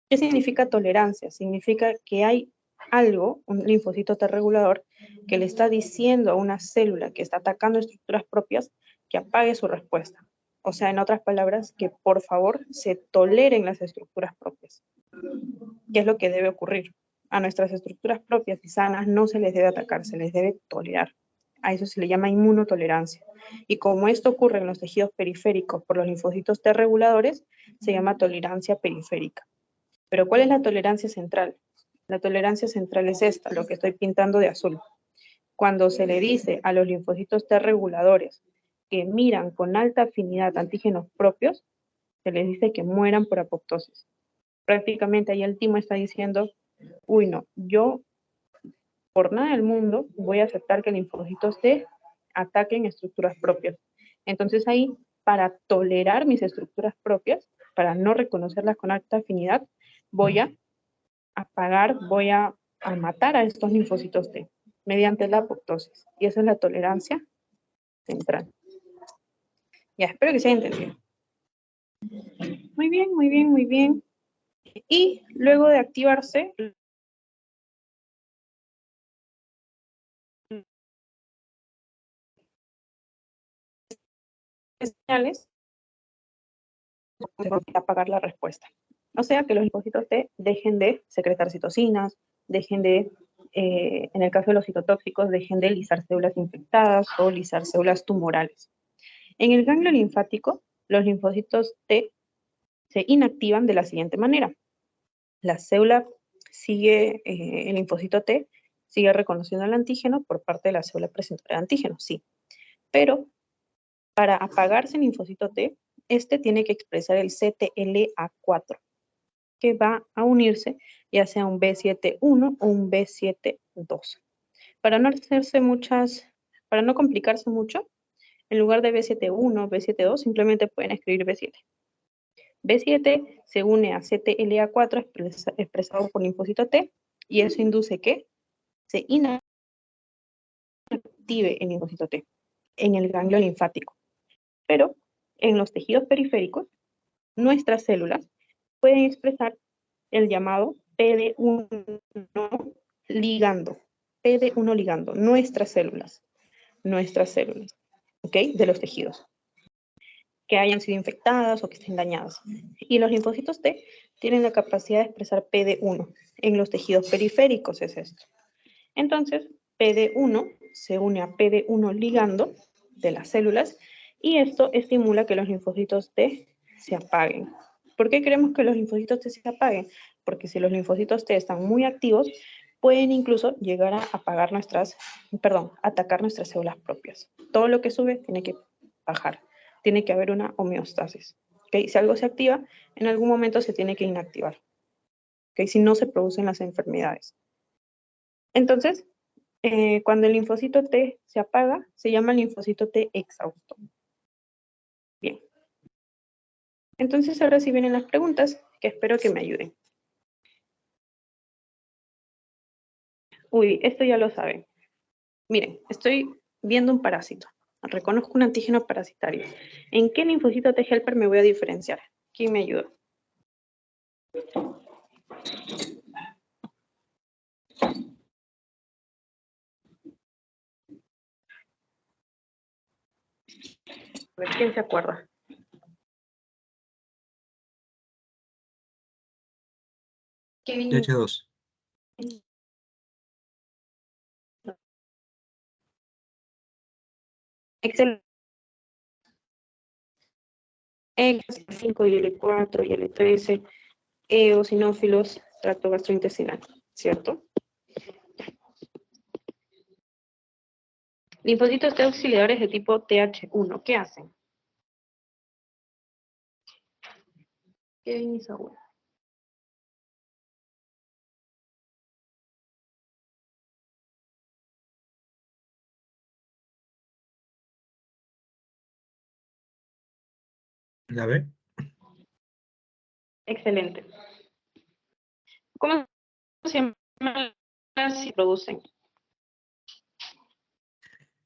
¿Qué significa tolerancia? Significa que hay algo, un linfocito T regulador, que le está diciendo a una célula que está atacando estructuras propias que apague su respuesta. O sea, en otras palabras, que por favor se toleren las estructuras propias. ¿Qué es lo que debe ocurrir? A nuestras estructuras propias y sanas no se les debe atacar, se les debe tolerar. A eso se le llama inmunotolerancia. Y como esto ocurre en los tejidos periféricos por los linfocitos T reguladores, se llama tolerancia periférica. Pero ¿cuál es la tolerancia central? La tolerancia central es esta, lo que estoy pintando de azul. Cuando se le dice a los linfocitos T reguladores que miran con alta afinidad antígenos propios, se les dice que mueran por apoptosis. Prácticamente ahí el timo está diciendo, uy no, yo por nada del mundo voy a aceptar que linfocitos T ataquen estructuras propias. Entonces ahí, para tolerar mis estructuras propias, para no reconocerlas con alta afinidad, voy a apagar, voy a matar a estos linfocitos T mediante la apoptosis. Y esa es la tolerancia central. Ya, espero que se haya entendido. Muy bien, muy bien, muy bien. Y luego de activarse, señales, apagar la respuesta. O sea, que los linfocitos T dejen de secretar citocinas, dejen de, en el caso de los citotóxicos, dejen de lisar células infectadas o lisar células tumorales. En el ganglio linfático, los linfocitos T se inactivan de la siguiente manera. La célula sigue, el linfocito T sigue reconociendo el antígeno por parte de la célula presentora de antígeno, sí. Pero para apagarse el linfocito T, este tiene que expresar el CTLA4, que va a unirse ya sea un B7-1 o un B7-2. Para no complicarse mucho, en lugar de B7-1, B7-2, simplemente pueden escribir B7. B7 se une a CTLA4 expresado por linfocito T, y eso induce que se inactive el linfocito T en el ganglio linfático. Pero en los tejidos periféricos, nuestras células pueden expresar el llamado PD1 ligando. PD1 ligando, nuestras células, ¿ok? De los tejidos que hayan sido infectadas o que estén dañadas. Y los linfocitos T tienen la capacidad de expresar PD1. En los tejidos periféricos es esto. Entonces, PD1 se une a PD1 ligando de las células y esto estimula que los linfocitos T se apaguen. ¿Por qué queremos que los linfocitos T se apaguen? Porque si los linfocitos T están muy activos, pueden incluso llegar a atacar nuestras células propias. Todo lo que sube tiene que bajar. Tiene que haber una homeostasis. ¿Okay? Si algo se activa, en algún momento se tiene que inactivar. ¿Okay? Si no se producen las enfermedades. Entonces, cuando el linfocito T se apaga, se llama linfocito T exhausto. Bien. Entonces, ahora sí vienen las preguntas, que espero que me ayuden. Uy, esto ya lo saben. Miren, estoy viendo un parásito. Reconozco un antígeno parasitario. ¿En qué linfocito T helper me voy a diferenciar? ¿Quién me ayuda? A ver, ¿quién se acuerda? TH2. Excelente. X5 y L4 y L13, eosinófilos, tracto gastrointestinal, ¿cierto? Linfocitos T auxiliares de tipo TH1, ¿qué hacen? Kevin y Saúl. ¿La B? Excelente. ¿Cómo se llama si producen?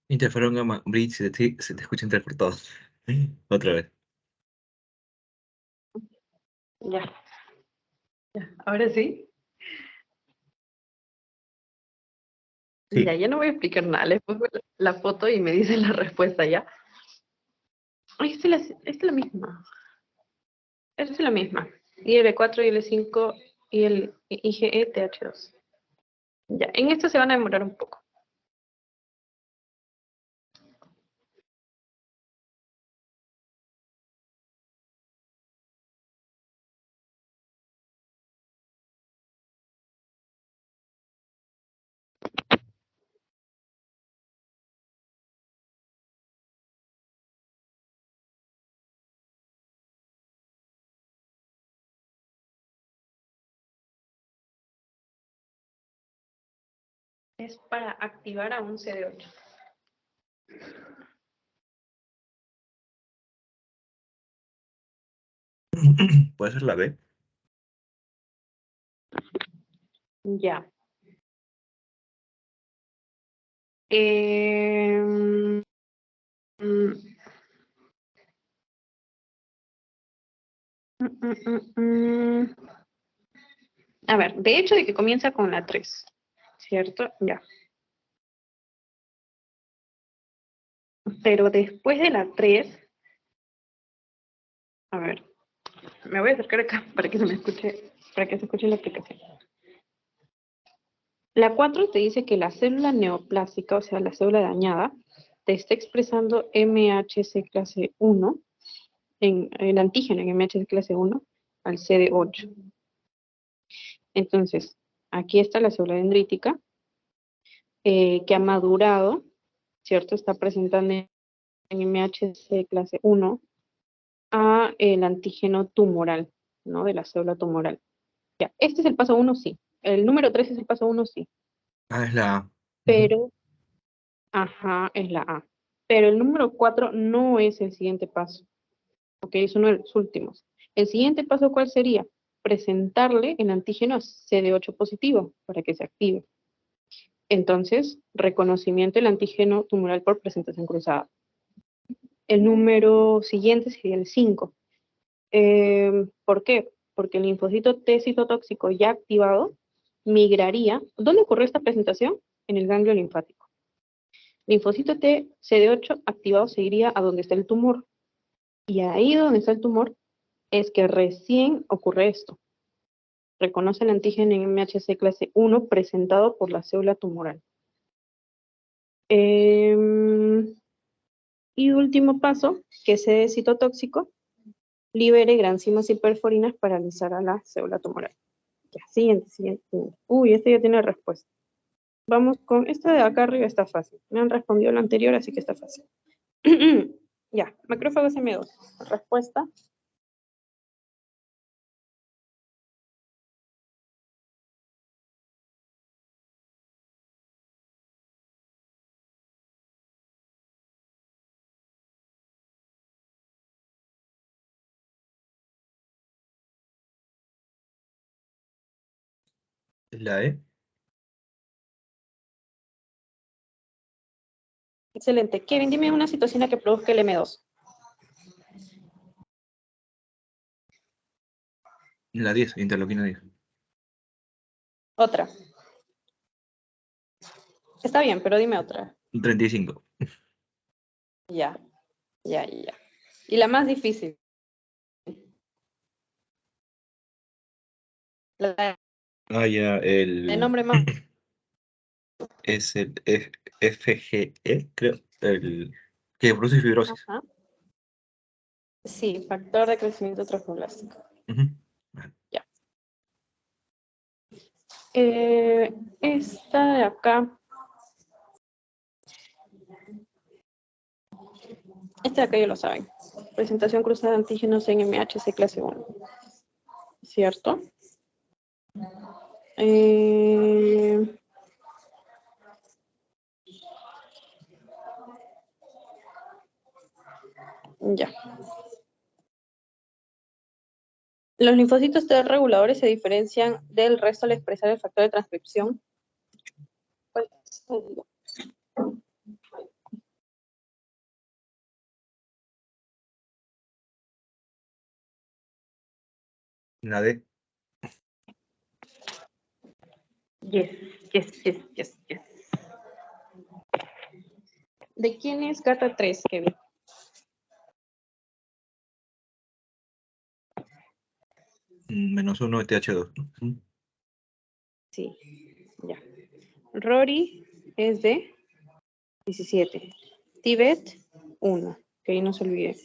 Interferón gamma. Bridge, se te escucha entrecortado. Otra vez. Ya. Ahora sí. Sí. Ya no voy a explicar nada. Les pongo la foto y me dicen la respuesta ya. Ay, esta es la misma. Esta es la misma. IL4, IL5 y el IgE-TH2. Ya, en esto se van a demorar un poco. Es para activar a un CD8. ¿Puede ser la B? Ya. Mm, A ver, de hecho de que comienza con la 3, ¿cierto? Ya. Pero después de la 3, a ver, me voy a acercar acá para que se me escuche, para que se escuche la aplicación. La 4 te dice que la célula neoplásica, o sea, la célula dañada, te está expresando MHC clase 1, en el antígeno en MHC clase 1 al CD8. Entonces, aquí está la célula dendrítica, que ha madurado, ¿cierto? Está presentando en MHC clase 1 a el antígeno tumoral, ¿no? De la célula tumoral. Ya, este es el paso 1, sí. El número 3 es el paso 1, sí. Ah, es la A. Ujú. Pero, ajá, es la A. Pero el número 4 no es el siguiente paso. Ok, es uno de los últimos. El siguiente paso, ¿cuál sería? Presentarle el antígeno CD8 positivo para que se active. Entonces, reconocimiento del antígeno tumoral por presentación cruzada. El número siguiente sería el 5. ¿Por qué? Porque el linfocito T citotóxico ya activado migraría. ¿Dónde ocurrió esta presentación? En el ganglio linfático. Linfocito T CD8 activado se iría a donde está el tumor. Y ahí donde está el tumor es que recién ocurre esto. Reconoce el antígeno en MHC clase 1 presentado por la célula tumoral. Y último paso, que ese citotóxico libere granzimas y perforinas para alisar a la célula tumoral. Ya, siguiente, siguiente, siguiente. Uy, este ya tiene respuesta. Vamos con, esta de acá arriba está fácil. Me han respondido la anterior, así que está fácil. Ya, macrófagos M2. Respuesta. Es la E. Excelente. Kevin, dime una citocina que produzca el M2. La 10, interleuquina 10. Otra. Está bien, pero dime otra. 35. Ya, ya, ya. Y la más difícil. La Ah, ya, de nombre más. es el FGE, creo. El que produce fibrosis. Ajá. Sí, factor de crecimiento trofoblástico. Ujú. Vale. Ya. Esta de acá. Esta de acá ya lo saben. Presentación cruzada de antígenos en MHC clase 1. ¿Cierto? Ya. Los linfocitos T reguladores se diferencian del resto al expresar el factor de transcripción. ¿Cuál es? La D. Yes, yes, yes, yes, yes. ¿De quién es Gata 3, Kevin? -1 de TH2. Ujú. Sí, ya. Rory es de 17. Tibet, 1. Que no se olvide.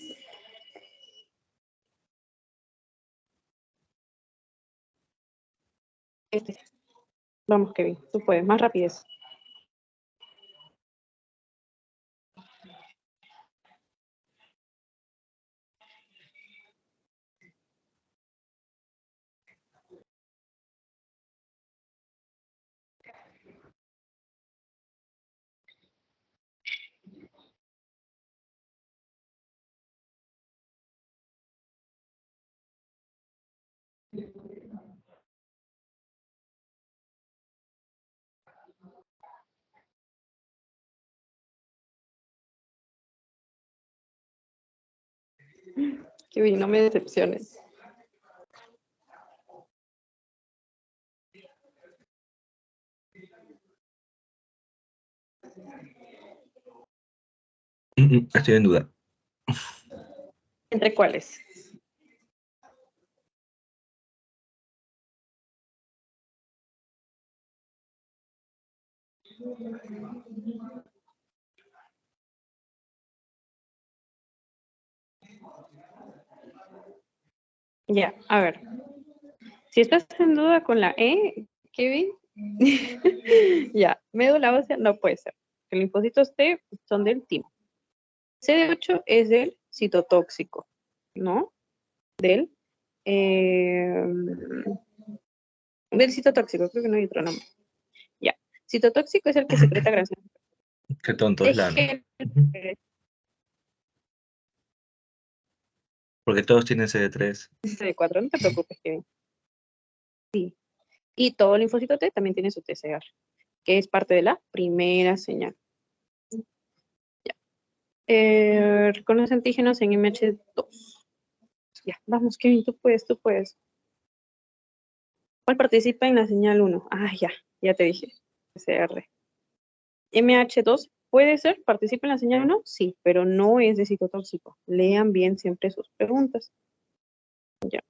Este. Vamos, Kevin, tú puedes, más rapidez. Kevin, no me decepciones. Estoy en duda. ¿Entre cuáles? Ya, a ver. Si estás en duda con la E, Kevin, ya, médula ósea no puede ser. Los linfocitos T son del timo. CD8 es del citotóxico, ¿no? Del. eh, Del citotóxico, creo que no hay otro nombre. Ya. Citotóxico es el que secreta grasa. Qué tonto es la, ¿no? Ujú. Porque todos tienen CD3. CD4, no te preocupes, Kevin. Sí. Y todo el linfocito T también tiene su TCR, que es parte de la primera señal. Ya. Reconoce antígenos en MH2. Ya, vamos, Kevin, tú puedes, tú puedes. ¿Cuál participa en la señal 1? Ah, ya te dije. TCR. MH2 puede ser, participa en la señal 1, sí, pero no es de citotóxico. Lean bien siempre sus preguntas. Ya.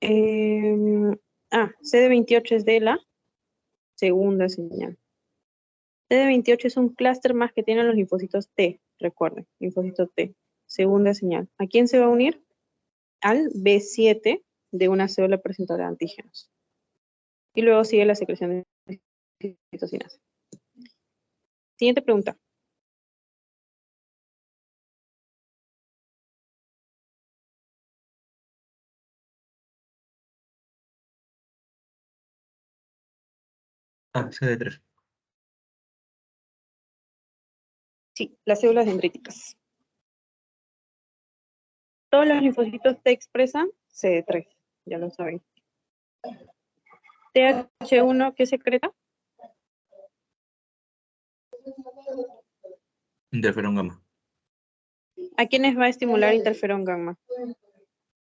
CD28 es de la segunda señal. CD28 es un clúster más que tienen los linfocitos T, recuerden, linfocito T, segunda señal. ¿A quién se va a unir? Al B7 de una célula presentadora de antígenos. Y luego sigue la secreción de citocinas. Siguiente pregunta. Ah, CD3. Sí, las células dendríticas. Todos los linfocitos T expresan CD3, ya lo saben. TH1, ¿qué secreta? Interferón gamma. ¿A quiénes va a estimular interferón gamma?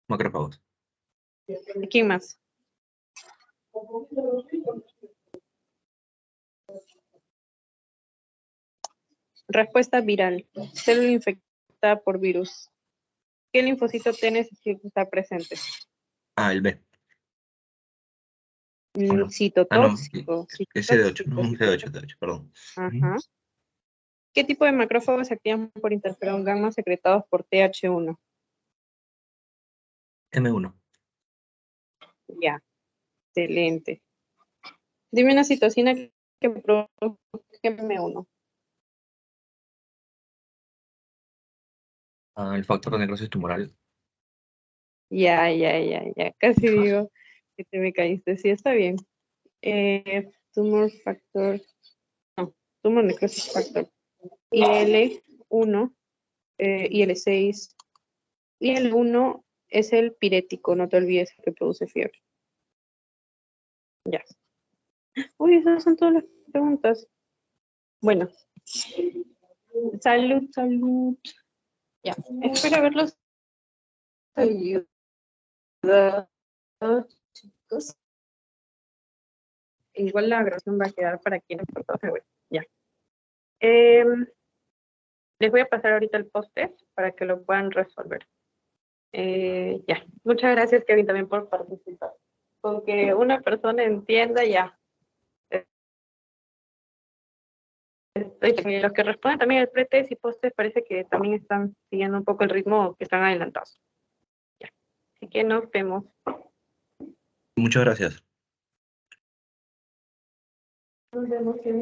Macrófagos. ¿A quién más? Respuesta viral. Célula infectada por virus. ¿Qué linfocito T necesita estar presente? Ah, el B. ¿O no? Ah, no. Citotóxico. Es CD8. Citotóxico. CD8, CD8, perdón. Ajá. ¿Qué tipo de macrófagos se activan por interferón gamma secretados por TH1? M1. Ya, excelente. Dime una citocina que produzca M1. Ah, el factor de necrosis tumoral. Ya. Casi digo que te me caíste. Sí, está bien. Tumor factor. No, tumor necrosis factor. IL-1, IL-6. IL-1 es el pirético, no te olvides que produce fiebre. Ya. Uy, esas son todas las preguntas. Bueno. Salud. Ya. Espero haberlos ayudado, chicos. Igual la grabación va a quedar para quienes por todo, pero bueno, ya. Les voy a pasar ahorita el post-it para que lo puedan resolver. Ya. Muchas gracias, Kevin, también por participar. Con que una persona entienda ya. Los que responden también el pretest y postes parece que también están siguiendo un poco el ritmo, que están adelantados. Ya. Así que nos vemos. Muchas gracias. Nos vemos.